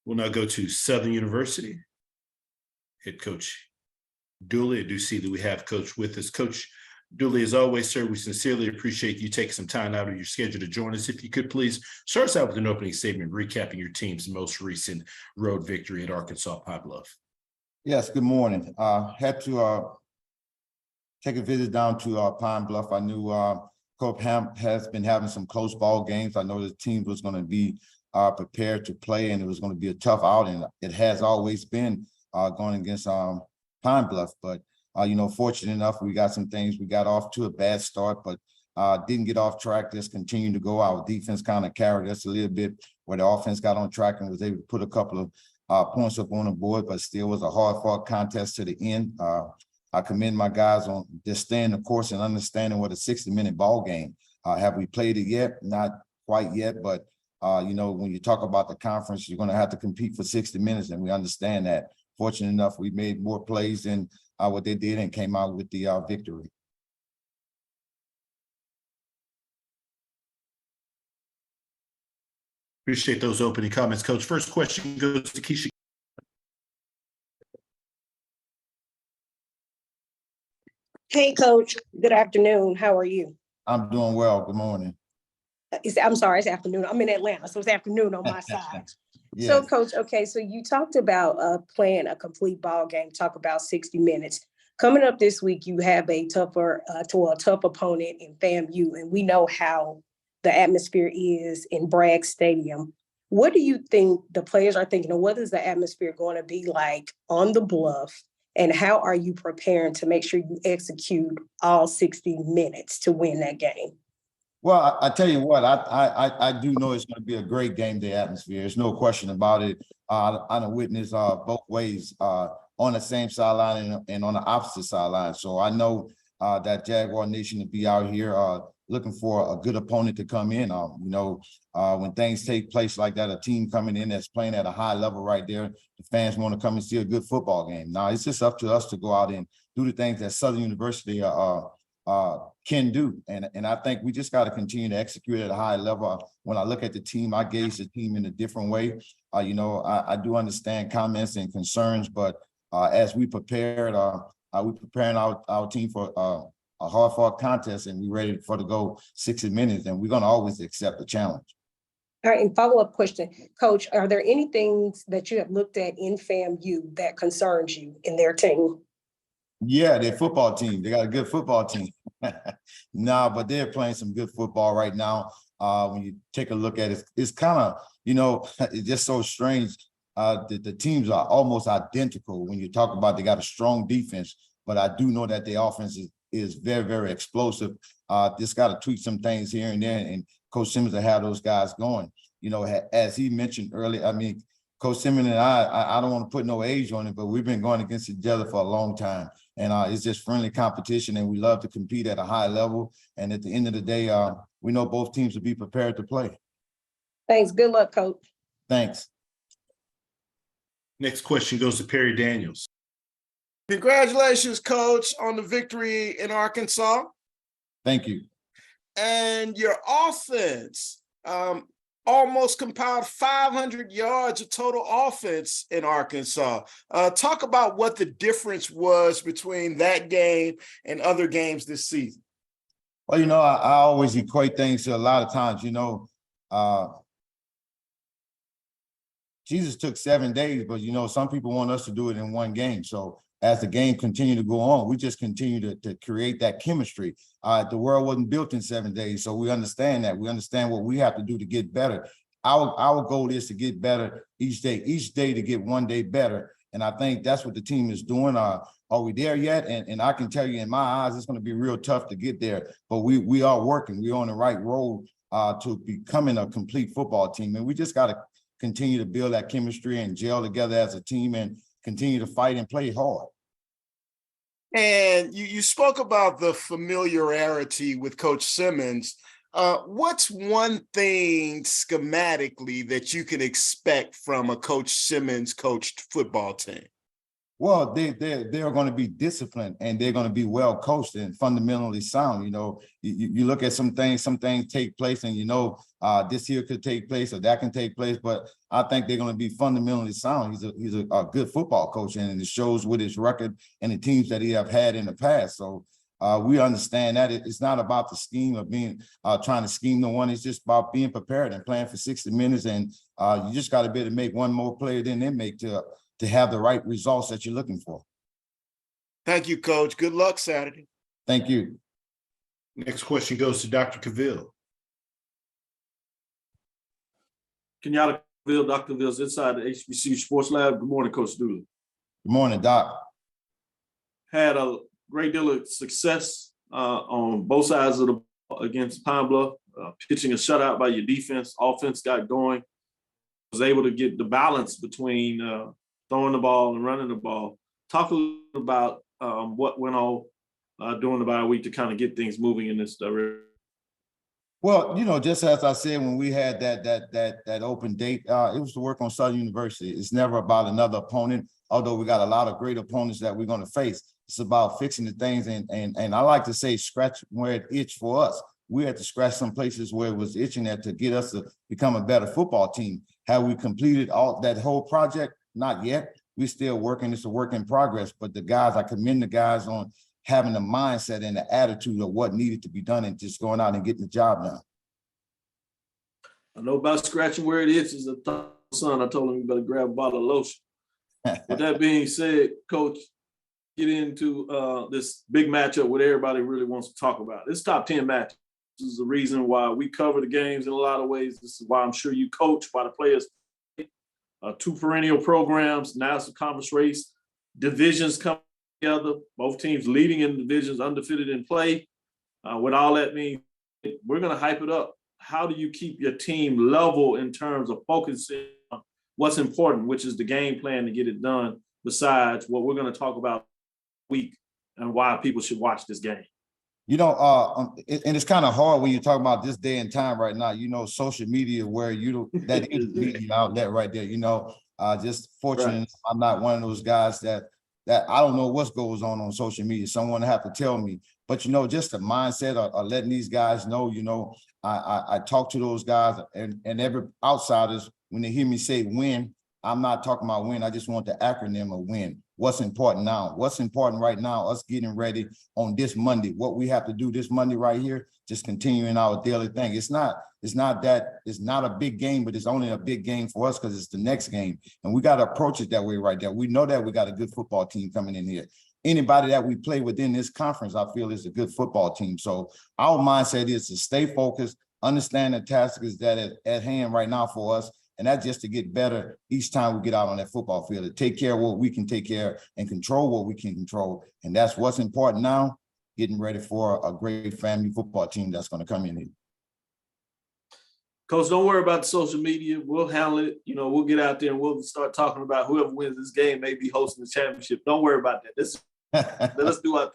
We'll now go to Southern University. Head coach Dooley. I do see that we have Coach with us. Coach Dooley, as always, sir, we sincerely appreciate you taking some time out of your schedule to join us. If you could please start us out with an opening statement, recapping your team's most recent road victory at Arkansas Pine Bluff. Yes, good morning. Had to take a visit down to Pine Bluff. I knew Coach Hamp has been having some close ball games. I know the team was going to be prepared to play, and it was going to be a tough outing. It has always been going against Pine Bluff, but fortunate enough, we got some things. We got off to a bad start, but didn't get off track. Just continued to go. Our defense kind of carried us a little bit, where the offense got on track and was able to put a couple of points up on the board, but still was a hard-fought contest to the end. I commend my guys on just staying the course and understanding what a 60-minute ball game. Have we played it yet? Not quite yet, but when you talk about the conference, you're going to have to compete for 60 minutes, and we understand that. Fortunate enough, we made more plays than what they did and came out with the victory. Appreciate those opening comments, Coach. First question goes to Keisha. Hey, Coach. Good afternoon. How are you? I'm doing well. Good morning. I'm sorry, it's afternoon. I'm in Atlanta, so it's afternoon on my side. Yes. So, Coach, okay, so you talked about playing a complete ball game, talk about 60 minutes. Coming up this week, you have a tough opponent in FAMU, and we know how the atmosphere is in Bragg Stadium. What do you think the players are thinking, or what is the atmosphere going to be like on the Bluff, and how are you preparing to make sure you execute all 60 minutes to win that game? Well, I tell you what, I do know it's going to be a great game day atmosphere. There's no question about it. I witnessed both ways on the same sideline and on the opposite sideline. So I know that Jaguar Nation will be out here looking for a good opponent to come in. When things take place like that, a team coming in that's playing at a high level right there, the fans want to come and see a good football game. Now, it's just up to us to go out and do the things that Southern University can do. And I think we just got to continue to execute at a high level. When I look at the team, I gauge the team in a different way. I do understand comments and concerns, but as we prepared, we're preparing our team for a hard-fought contest, and we're ready for to go 60 minutes, and we're going to always accept the challenge. All right, and follow-up question, Coach, are there any things that you have looked at in FAMU that concerns you in their team? Yeah, their football team. They got a good football team. No, but they're playing some good football right now. When you take a look at it, it's kind of, it's just so strange. The teams are almost identical when you talk about they got a strong defense, but I do know that the offense is very, very explosive. Just got to tweak some things here and there, and Coach Simmons will have those guys going. You know, as he mentioned earlier, I mean, Coach Simmons and I don't want to put no age on it, but we've been going against each other for a long time. And it's just friendly competition, and we love to compete at a high level. And at the end of the day, we know both teams will be prepared to play. Thanks. Good luck, Coach. Thanks. Next question goes to Perry Daniels. Congratulations, Coach, on the victory in Arkansas. Thank you. And your offense almost compiled 500 yards of total offense in Arkansas. Talk about what the difference was between that game and other games this season. Well, you know, I always equate things to a lot of times, you know, Jesus took 7 days, but, you know, some people want us to do it in one game. So as the game continued to go on, we just continue to create that chemistry. The world wasn't built in 7 days, so we understand that. We understand what we have to do to get better. Our goal is to get better each day to get 1 day better. And I think that's what the team is doing. Are we there yet? And I can tell you, in my eyes, it's going to be real tough to get there. But we are working. We're on the right road to becoming a complete football team. And we just got to continue to build that chemistry and gel together as a team and continue to fight and play hard. And you spoke about the familiarity with Coach Simmons. What's one thing schematically that you can expect from a Coach Simmons coached football team? Well, they're going to be disciplined, and they're going to be well coached and fundamentally sound. You know, you look at some things take place, and you know, this here could take place or that can take place, but I think they're going to be fundamentally sound. He's a good football coach, and it shows with his record and the teams that he have had in the past. So we understand that it's not about the scheme of being trying to scheme the one. It's just about being prepared and playing for 60 minutes, and you just got to be able to make one more play than they make to have the right results that you're looking for. Thank you, Coach. Good luck Saturday. Thank you. Next question goes to Dr. Cavill. Kenyatta Cavill, Dr. Cavill's inside the HBCU Sports Lab. Good morning, Coach Dooley. Good morning, Doc. Had a great deal of success on both sides of the ball against Pine Bluff, pitching a shutout by your defense. Offense got going. Was able to get the balance between throwing the ball and running the ball. Talk a little about what went on during the bye week to kind of get things moving in this direction. Well, you know, just as I said, when we had that open date, it was to work on Southern University. It's never about another opponent, although we got a lot of great opponents that we're going to face. It's about fixing the things, and I like to say scratch where it itched for us. We had to scratch some places where it was itching at to get us to become a better football team. Have we completed all that whole project? Not yet. We're still working. It's a work in progress. But the guys, I commend the guys on having the mindset and the attitude of what needed to be done and just going out and getting the job done. I know about scratching where it is. As a son, I told him you better grab a bottle of lotion. With that being said, Coach, get into this big matchup what everybody really wants to talk about. This top 10 matchup. This is the reason why we cover the games in a lot of ways. This is why I'm sure you coach, why the players two perennial programs, national conference race, divisions come together, both teams leading in divisions, undefeated in play. What all that means, we're going to hype it up. How do you keep your team level in terms of focusing on what's important, which is the game plan to get it done, besides what we're going to talk about week and why people should watch this game? You know, and it's kind of hard when you talk about this day and time right now. You know, social media, where that is the media outlet right there. You know, just fortunate, right. I'm not one of those guys that I don't know what goes on social media. Someone have to tell me. But you know, just the mindset of letting these guys know. You know, I talk to those guys and every outsiders when they hear me say win. I'm not talking about win. I just want the acronym of win. What's important now? What's important right now? Us getting ready on this Monday. What we have to do this Monday right here, just continuing our daily thing. It's not a big game, but it's only a big game for us because it's the next game. And we got to approach it that way right there. We know that we got a good football team coming in here. Anybody that we play within this conference, I feel is a good football team. So our mindset is to stay focused, understand the tasks that are at hand right now for us, And that's just to get better each time we get out on that football field, to take care of what we can take care of and control what we can control. And that's what's important now, getting ready for a great family football team that's going to come in here. Coach, don't worry about the social media. We'll handle it. You know, we'll get out there and we'll start talking about whoever wins this game may be hosting the championship. Don't worry about that. Let us do our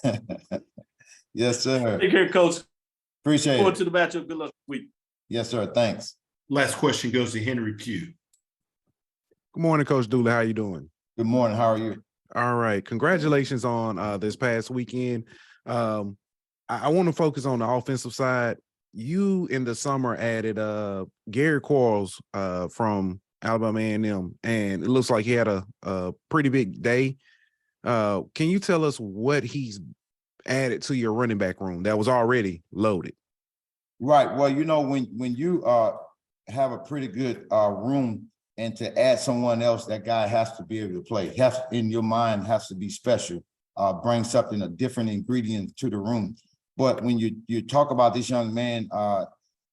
thing. Yes, sir. Take care, Coach. Appreciate Forward it. to the matchup. Good luck this week. Yes, sir. Thanks. Last question goes to Henry Pugh. Good morning, Coach Dooley. How you doing? Good morning. How are you? All right. Congratulations on this past weekend. I want to focus on the offensive side. You in the summer added Gary Quarles from Alabama A&M, and it looks like he had a pretty big day. Can you tell us what he's added to your running back room that was already loaded? Right. Well, you know, when you have a pretty good room, and to add someone else, that guy has to be able to play. In your mind, has to be special. Bring something, a different ingredient to the room. But when you talk about this young man,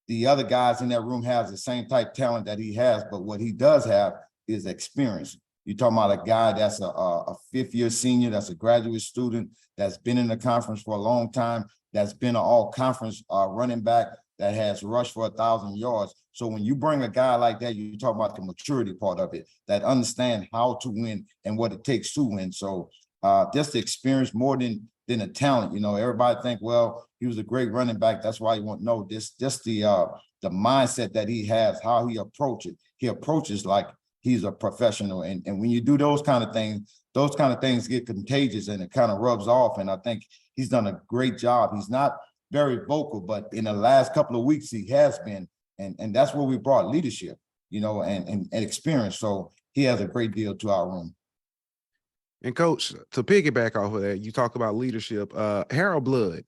the other guys in that room has the same type talent that he has, but what he does have is experience. You're talking about a guy that's a fifth-year senior, that's a graduate student, that's been in the conference for a long time, that's been an all-conference running back, that has rushed for 1,000 yards. So when you bring a guy like that, you talk about the maturity part of it, that understand how to win and what it takes to win. So just the experience more than a talent. You know, everybody think, well, he was a great running back, that's why you want to know this. Just the mindset that he has, how he approaches. He approaches like he's a professional. And when you do those kind of things get contagious and it kind of rubs off. And I think he's done a great job. He's not very vocal, but in the last couple of weeks he has been, and that's where we brought leadership, you know, and experience. So he has a great deal to our room. And Coach, to piggyback off of that, you talk about leadership. Harold Blood,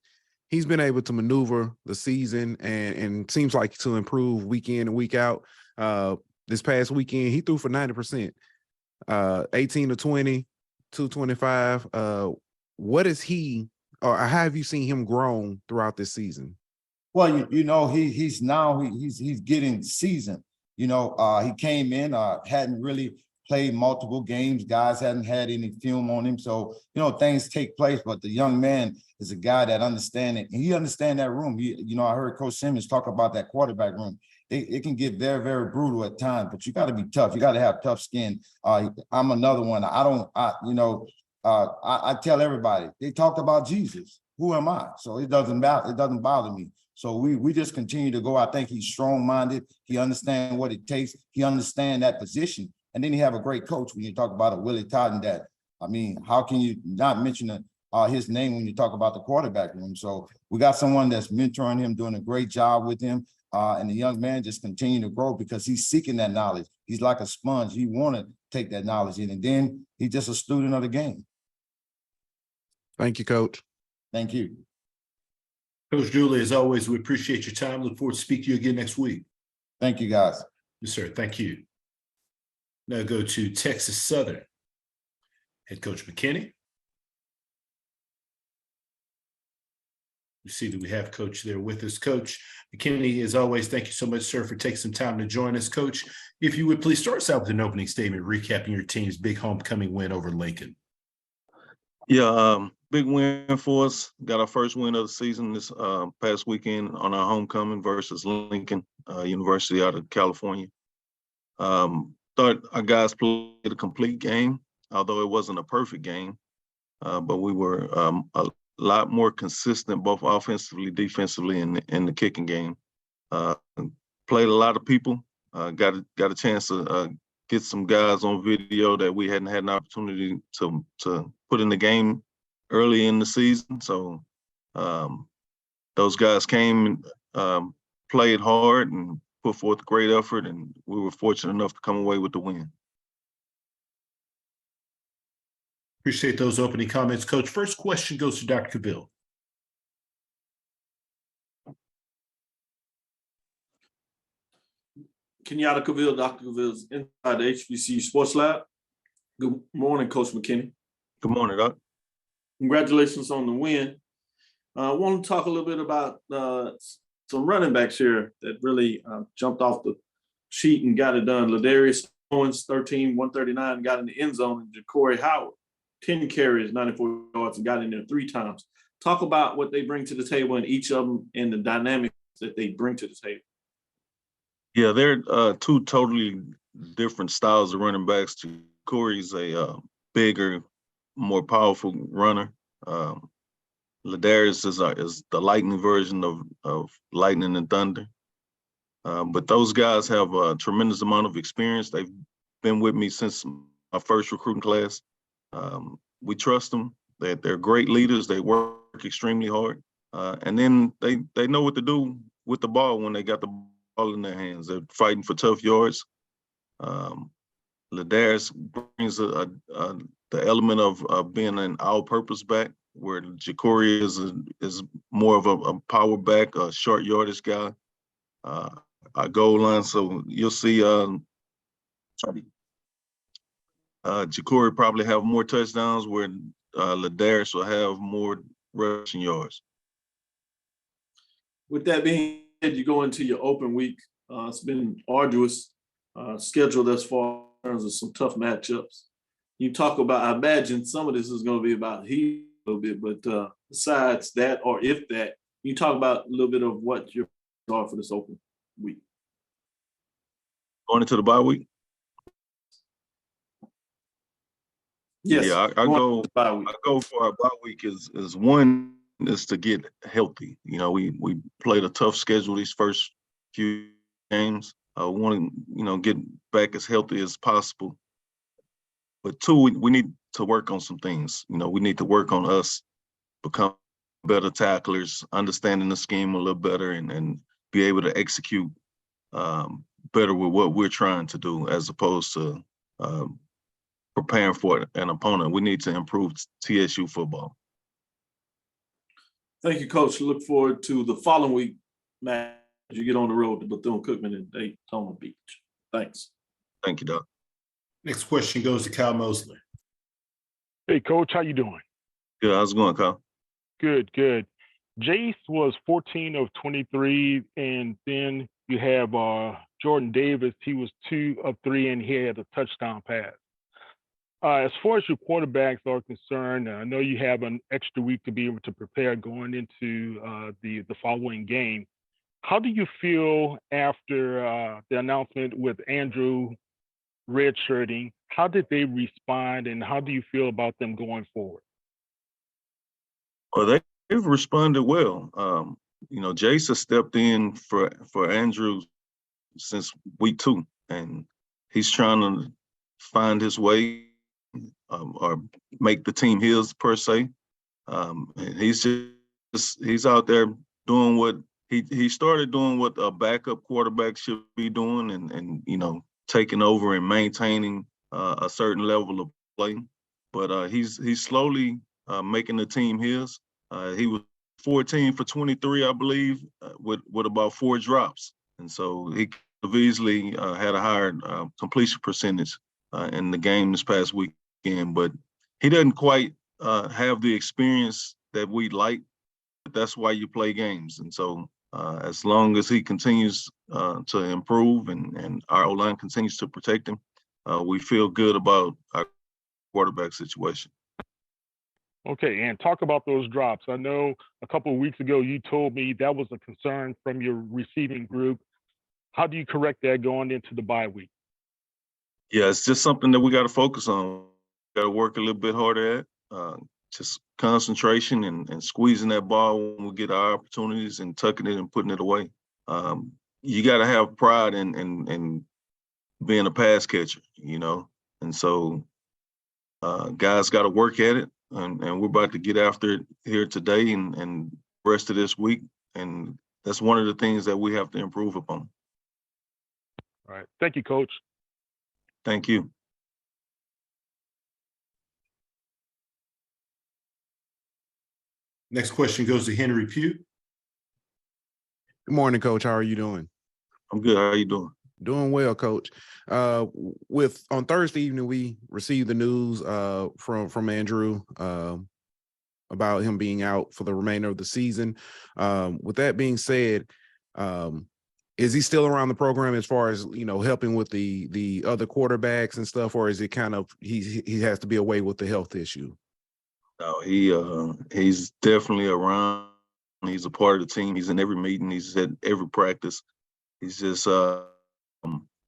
he's been able to maneuver the season and seems like to improve week in and week out. This past weekend, he threw for 90%, 18 to 20, 225. What is he, or how have you seen him grown throughout this season? Well, you know, he's getting seasoned. You know, he came in, hadn't really played multiple games. Guys hadn't had any film on him. So, you know, things take place, but the young man is a guy that understands it. And he understands that room. You know, I heard Coach Simmons talk about that quarterback room. It can get very, very brutal at times, but you got to be tough. You got to have tough skin. I'm another one. I tell everybody, they talked about Jesus. Who am I? So it doesn't bother me. So we just continue to go. I think he's strong-minded. He understands what it takes. He understands that position. And then you have a great coach when you talk about a Willie Totten. That, I mean, how can you not mention his name when you talk about the quarterback room? So we got someone that's mentoring him, doing a great job with him. And the young man just continue to grow because he's seeking that knowledge. He's like a sponge. He want to take that knowledge in, and then he's just a student of the game. Thank you, Coach. Thank you. Coach Dooley, as always, we appreciate your time. Look forward to speaking to you again next week. Thank you, guys. Yes, sir. Thank you. Now go to Texas Southern. Head Coach McKinney. You see that we have Coach there with us. Coach McKinney, as always, thank you so much, sir, for taking some time to join us. Coach, if you would please start us out with an opening statement recapping your team's big homecoming win over Lincoln. Yeah, big win for us. Got our first win of the season this past weekend on our homecoming versus Lincoln University out of California. Thought our guys played a complete game, although it wasn't a perfect game, but we were a lot more consistent, both offensively, defensively, in the kicking game. Played a lot of people. Got a chance to get some guys on video that we hadn't had an opportunity to put in the game early in the season. So those guys came and played hard and put forth great effort, and we were fortunate enough to come away with the win. Appreciate those opening comments, Coach. First question goes to Dr. Cavill. Kenyatta Cavill, Dr. Cavill's inside the HBCU Sports Lab. Good morning, Coach McKinney. Good morning, Doc. Congratulations on the win. I want to talk a little bit about some running backs here that really jumped off the sheet and got it done. Ladarius Owens, 13, 139, got in the end zone, and Ja'Cory Howard, 10 carries, 94 yards, and got in there 3 times. Talk about what they bring to the table and each of them and the dynamics that they bring to the table. Yeah, they're 2 totally different styles of running backs. Corey's a bigger, more powerful runner. Ladarius is the lightning version of lightning and thunder. But those guys have a tremendous amount of experience. They've been with me since my first recruiting class. We trust them. They're great leaders. They work extremely hard. And then they know what to do with the ball when they got the ball in their hands. They're fighting for tough yards. Ladarius brings the element of being an all-purpose back, where Ja'Cory is more of a power back, a short yardage guy, a goal line. So you'll see Ja'Cory probably have more touchdowns, where Ladarius will have more rushing yards. With that being said, you go into your open week. It's been arduous schedule thus far in terms of some tough matchups. You talk about, I imagine some of this is going to be about heat a little bit, but besides that, or if that, you talk about a little bit of what your plans are for this open week. Going into the bye week? Yes. Yeah, I go for our bye week is one is to get healthy. You know, we played a tough schedule these first few games. I want to, get back as healthy as possible. But 2, we need to work on some things. We need to work on us become better tacklers, understanding the scheme a little better, and be able to execute better with what we're trying to do, as opposed to preparing for an opponent. We need to improve TSU football. Thank you, Coach. Look forward to the following week, Matt, as you get on the road to Bethune-Cookman and Daytona Beach. Thanks. Thank you, Doc. Next question goes to Kyle Mosley. Hey, Coach, how you doing? Good. How's it going, Kyle? Good, good. Jace was 14 of 23, and then you have Jordan Davis. He was 2 of 3, and he had a touchdown pass. As far as your quarterbacks are concerned, I know you have an extra week to be able to prepare going into the following game. How do you feel after the announcement with Andrew redshirting? How did they respond, and how do you feel about them going forward? Well, they've responded well. Jace has stepped in for Andrew since week 2, and he's trying to find his way or make the team his, per se. And he's out there doing what he started doing what a backup quarterback should be doing, and taking over and maintaining a certain level of play. But he's slowly making the team his. He was 14 for 23, I believe, with about 4 drops. And so he could have easily had a higher completion percentage in the game this past weekend. But he doesn't quite have the experience that we'd like. But that's why you play games. And so as long as he continues to improve and our O-line continues to protect him, we feel good about our quarterback situation. Okay, and talk about those drops. I know a couple of weeks ago you told me that was a concern from your receiving group. How do you correct that going into the bye week? Yeah, it's just something that we got to focus on. Got to work a little bit harder at. Just concentration and squeezing that ball when we get our opportunities and tucking it and putting it away. You got to have pride in being a pass catcher, and so guys got to work at it. And we're about to get after it here today and rest of this week. And that's one of the things that we have to improve upon. All right. Thank you, Coach. Thank you. Next question goes to Henry Pugh. Good morning, Coach. How are you doing? I'm good. How are you doing? Doing well, Coach. On Thursday evening, we received the news from Andrew about him being out for the remainder of the season. With that being said, Is he still around the program as far as, helping with the other quarterbacks and stuff, or is it kind of he has to be away with the health issue? No, he's definitely around. He's a part of the team. He's in every meeting. He's at every practice. He's just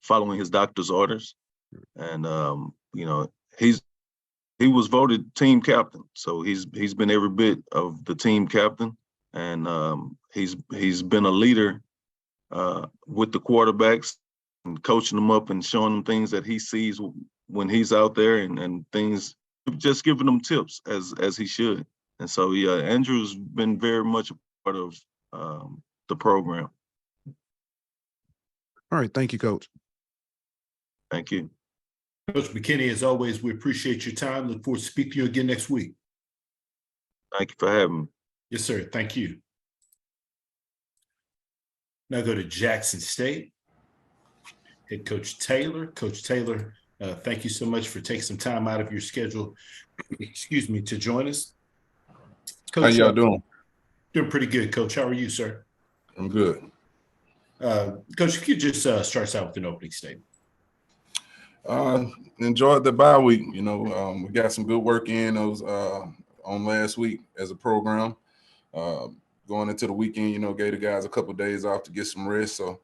following his doctor's orders, and he was voted team captain, so he's been every bit of the team captain, and he's been a leader with the quarterbacks and coaching them up and showing them things that he sees when he's out there, and things, just giving them tips as he should. And so, yeah, Andrew's been very much a part of the program. All right. Thank you, Coach. Thank you. Coach McKinney, as always, we appreciate your time. Look forward to speaking to you again next week. Thank you for having me. Yes, sir. Thank you. Now go to Jackson State. Head Coach Taylor. Coach Taylor, thank you so much for taking some time out of your schedule, to join us. Coach, how y'all doing? Doing pretty good, Coach. How are you, sir? I'm good. Coach, if you could just start us out with an opening statement. Enjoyed the bye week. We got some good work in those on last week as a program. Going into the weekend, gave the guys a couple of days off to get some rest. So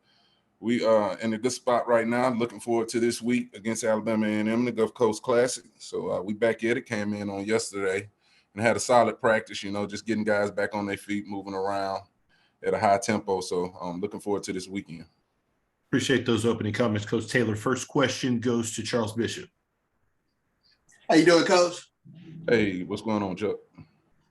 we in a good spot right now. Looking forward to this week against Alabama A&M, the Gulf Coast Classic. So we back at it. Came in on yesterday and had a solid practice. Just getting guys back on their feet, moving around at a high tempo. So I'm looking forward to this weekend. Appreciate those opening comments, Coach Taylor. First question goes to Charles Bishop. How you doing, Coach? Hey, what's going on, Chuck?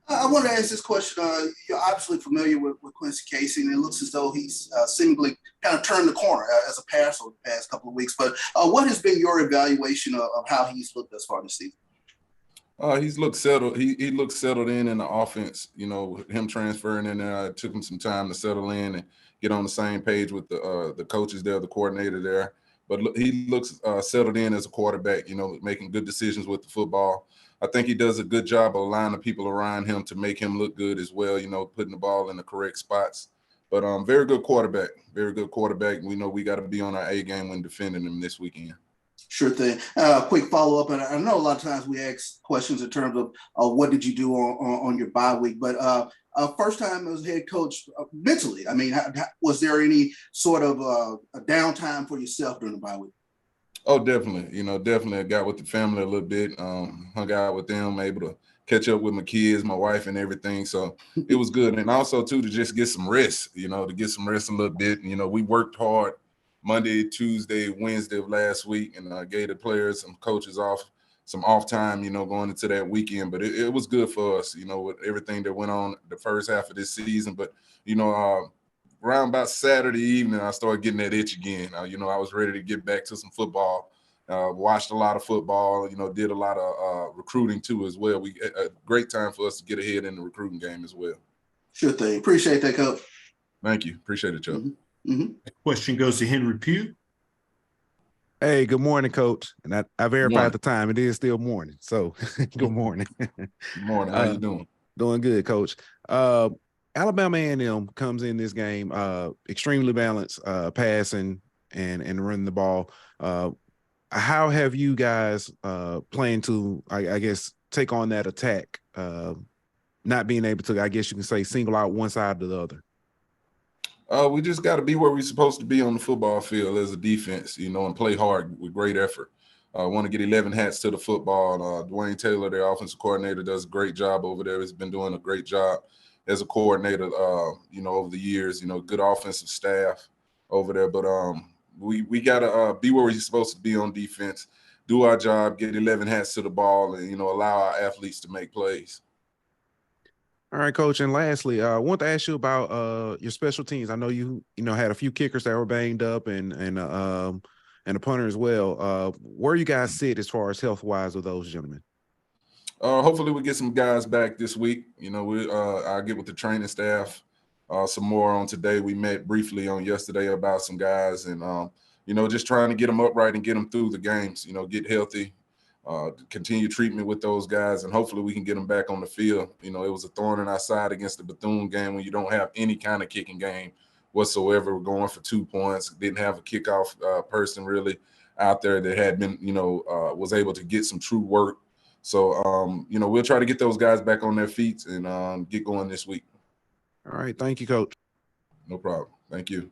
I want to ask this question. You're obviously familiar with Quincy Casey, and it looks as though he's seemingly kind of turned the corner as a passer the past couple of weeks. But what has been your evaluation of how he's looked thus far this season? He's looked settled. He looks settled in the offense. Him transferring in there, it took him some time to settle in and get on the same page with the coaches there, the coordinator there. But he looks settled in as a quarterback, making good decisions with the football. I think he does a good job of aligning the people around him to make him look good as well, putting the ball in the correct spots. But very good quarterback, very good quarterback. We know we got to be on our A game when defending him this weekend. Sure thing. Quick follow-up, and I know a lot of times we ask questions in terms of what did you do on your bye week, but first time as head coach mentally, I mean, was there any sort of a downtime for yourself during the bye week? Oh, definitely. Definitely I got with the family a little bit, hung out with them, able to catch up with my kids, my wife and everything. So it was good. And also too, to just get some rest, to get some rest a little bit. We worked hard Monday, Tuesday, Wednesday of last week, and gave the players, some coaches some off time, going into that weekend. But it was good for us, with everything that went on the first half of this season. But, around about Saturday evening, I started getting that itch again. I was ready to get back to some football. Watched a lot of football, did a lot of recruiting too as well. A great time for us to get ahead in the recruiting game as well. Sure thing. Appreciate that, Coach. Thank you. Appreciate it, Chuck. Mm-hmm. Question goes to Henry Pugh. Hey, good morning, Coach. And I verified the time. It is still morning. So good morning. Good morning. How you doing? Doing good, Coach. Alabama A&M comes in this game extremely balanced, passing and running the ball. How have you guys planned to, I guess, take on that attack, not being able to, I guess you can say, single out one side or the other? We just got to be where we're supposed to be on the football field as a defense, and play hard with great effort. I want to get 11 hats to the football. Dwayne Taylor, their offensive coordinator, does a great job over there. He's been doing a great job as a coordinator, over the years, good offensive staff over there. But we got to be where we're supposed to be on defense, do our job, get 11 hats to the ball, and, allow our athletes to make plays. All right, Coach. And lastly, I want to ask you about your special teams. I know you had a few kickers that were banged up and a punter as well. Where you guys sit as far as health-wise with those gentlemen? Hopefully we get some guys back this week. I'll get with the training staff some more on today. We met briefly on yesterday about some guys and, just trying to get them upright and get them through the games, get healthy, continue treatment with those guys, and hopefully we can get them back on the field. It was a thorn in our side against the Bethune game when you don't have any kind of kicking game whatsoever. We're going for 2 points. Didn't have a kickoff person really out there that had been, was able to get some true work. So, we'll try to get those guys back on their feet and get going this week. All right. Thank you, Coach. No problem. Thank you.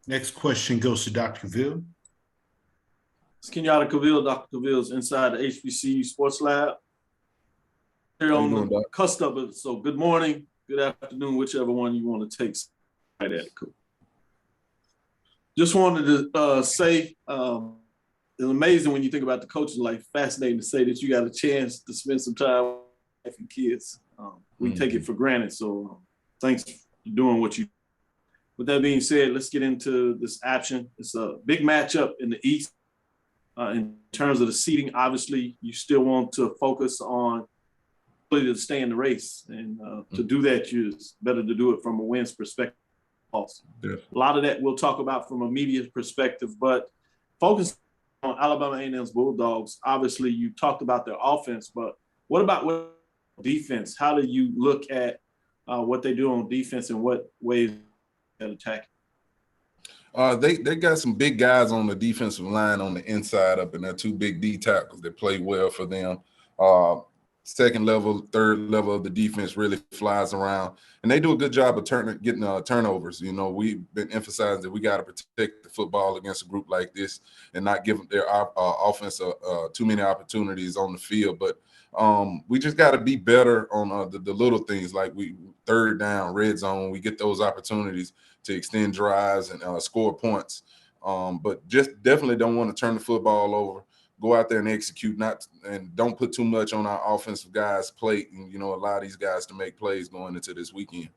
Next question goes to Dr. Cavill. It's Kenyatta Cavill. Dr. Cavill's inside the HBCU Sports Lab. Here on the cusp of it. So good morning, good afternoon, whichever one you want to take. Right at it. Cool. Just wanted to say, it's amazing when you think about the coach's life. Fascinating to say that you got a chance to spend some time with your kids. We take it for granted. So thanks for doing what you do. With that being said, let's get into this action. It's a big matchup in the East. In terms of the seeding, obviously, you still want to focus on ability to stay in the race. And to do that, it's better to do it from a wins perspective. Also. Yeah. A lot of that we'll talk about from a media perspective, but focus on Alabama A&M's Bulldogs. Obviously, you talked about their offense, but what about defense? How do you look at what they do on defense and what ways they attack? They got some big guys on the defensive line on the inside up, and they're 2 big D tackles that play well for them. Second level, third level of the defense really flies around, and they do a good job of getting turnovers. We've been emphasizing that we got to protect the football against a group like this and not give their offense too many opportunities on the field. But we just got to be better on the little things like third down, red zone. We get those opportunities to extend drives and score points. But just definitely don't want to turn the football over. Go out there and execute, and don't put too much on our offensive guys' plate, and allow these guys to make plays going into this weekend.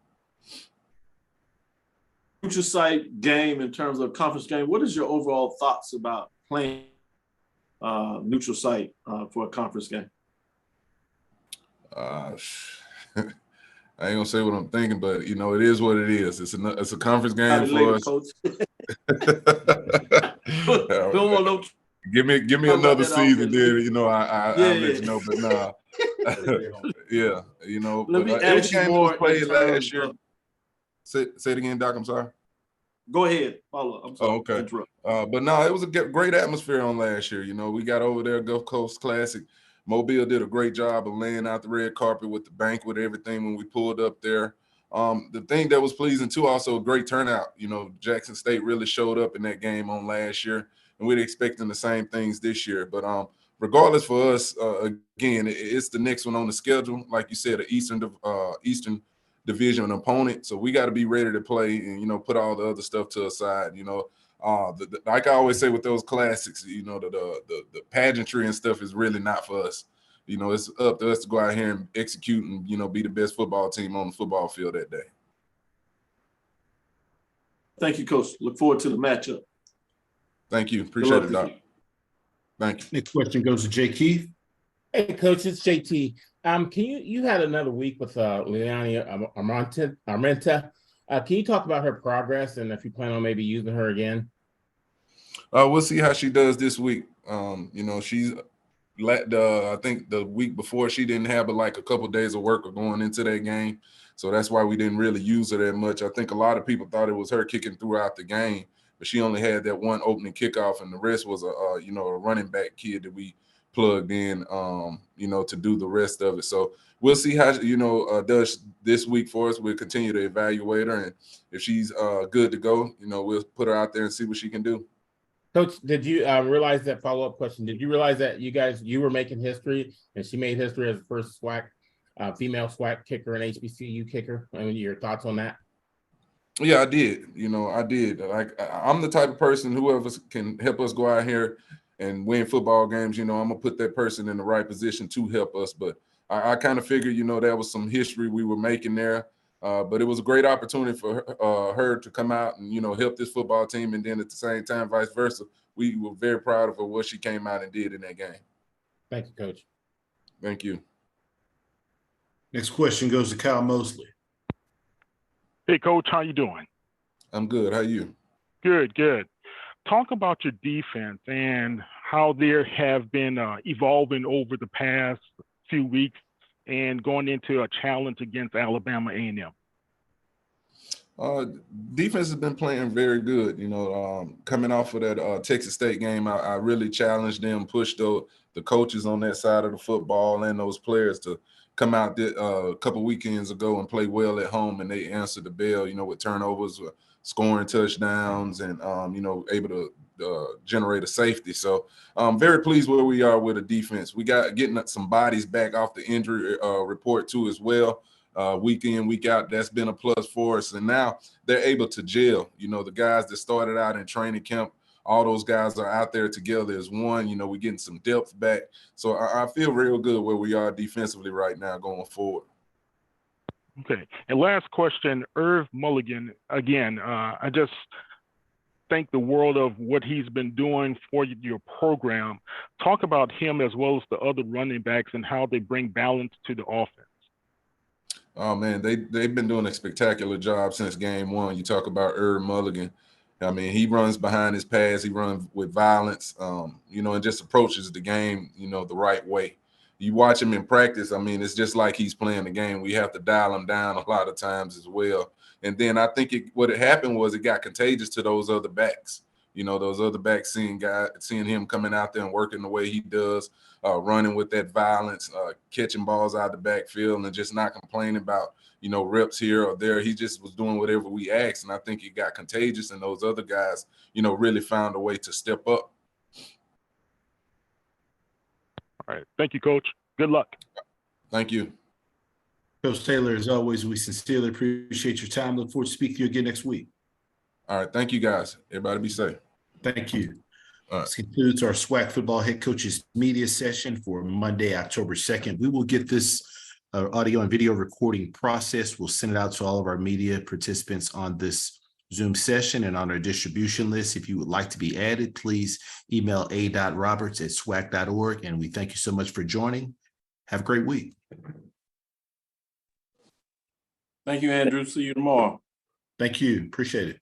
Neutral site game in terms of conference game. What is your overall thoughts about playing neutral site for a conference game? I ain't gonna say what I'm thinking, but it is what it is. It's a conference game for us. Coach. Give me another season, then I'll let you know. But nah, yeah, Let me ask you more. Played last year. Say it again, Doc. I'm sorry. Go ahead. Follow. I'm sorry. Oh, okay. But no, it was a great atmosphere on last year. We got over there, Gulf Coast Classic. Mobile did a great job of laying out the red carpet with the banquet, everything when we pulled up there. The thing that was pleasing too, also a great turnout. Jackson State really showed up in that game on last year, and we're expecting the same things this year. But regardless for us, again, it's the next one on the schedule. Like you said, an Eastern Division opponent. So we got to be ready to play and, put all the other stuff to the side. Like I always say with those classics, the pageantry and stuff is really not for us. It's up to us to go out here and execute and, be the best football team on the football field that day. Thank you, Coach. Look forward to the matchup. Thank you. Appreciate it, Doc. Thank you. Next question goes to Jay Keith. Hey, Coach, it's JT. Can you had another week with Leonie Armenta. Can you talk about her progress and if you plan on maybe using her again? We'll see how she does this week. She's I think the week before she didn't have like a couple of days of work of going into that game. So that's why we didn't really use her that much. I think a lot of people thought it was her kicking throughout the game, but she only had that one opening kickoff, and the rest was a running back kid that we plugged in, to do the rest of it. So we'll see how does this week for us. We'll continue to evaluate her, and if she's good to go, we'll put her out there and see what she can do. Coach, did you realize that follow-up question? Did you realize that you were making history and she made history as the first SWAC, female SWAC kicker and HBCU kicker? I mean, your thoughts on that? Yeah, I did. I did. Like, I'm the type of person, whoever can help us go out here and win football games, I'm going to put that person in the right position to help us. But I kind of figured, there was some history we were making there. But it was a great opportunity for her to come out and, help this football team. And then at the same time, vice versa, we were very proud of her, what she came out and did in that game. Thank you, Coach. Thank you. Next question goes to Kyle Mosley. Hey, Coach, how you doing? I'm good. How are you? Good, good. Talk about your defense and how there have been evolving over the past few weeks and going into a challenge against Alabama A&M? Defense has been playing very good. Coming off of that Texas State game, I really challenged them, pushed the coaches on that side of the football and those players to come out a couple weekends ago and play well at home, and they answered the bell, with turnovers, scoring touchdowns, and, able to generate a safety. So I'm very pleased where we are with the defense. We got getting some bodies back off the injury report too as well. Week in, week out, that's been a plus for us. And now they're able to gel. The guys that started out in training camp, all those guys are out there together as one. We're getting some depth back. So I feel real good where we are defensively right now going forward. Okay. And last question, Irv Mulligan. Again, I just think the world of what he's been doing for your program. Talk about him as well as the other running backs and how they bring balance to the offense. Oh man, they've been doing a spectacular job since game one. You talk about Irv Mulligan. I mean, he runs behind his pads, he runs with violence, and just approaches the game, the right way. You watch him in practice, I mean, it's just like he's playing the game. We have to dial him down a lot of times as well. And then I think what had happened was it got contagious to those other backs. Those other backs seeing him coming out there and working the way he does, running with that violence, catching balls out of the backfield and just not complaining about, reps here or there. He just was doing whatever we asked. And I think it got contagious, and those other guys, really found a way to step up. All right. Thank you, Coach. Good luck. Thank you. Coach Taylor, as always, we sincerely appreciate your time. Look forward to speaking to you again next week. All right. Thank you, guys. Everybody be safe. Thank you. This concludes our SWAC football head coaches media session for Monday, October 2nd. We will get this audio and video recording process. We'll send it out to all of our media participants on this Zoom session and on our distribution list. If you would like to be added, please email a.roberts@swac.org. And we thank you so much for joining. Have a great week. Thank you, Andrew. See you tomorrow. Thank you. Appreciate it.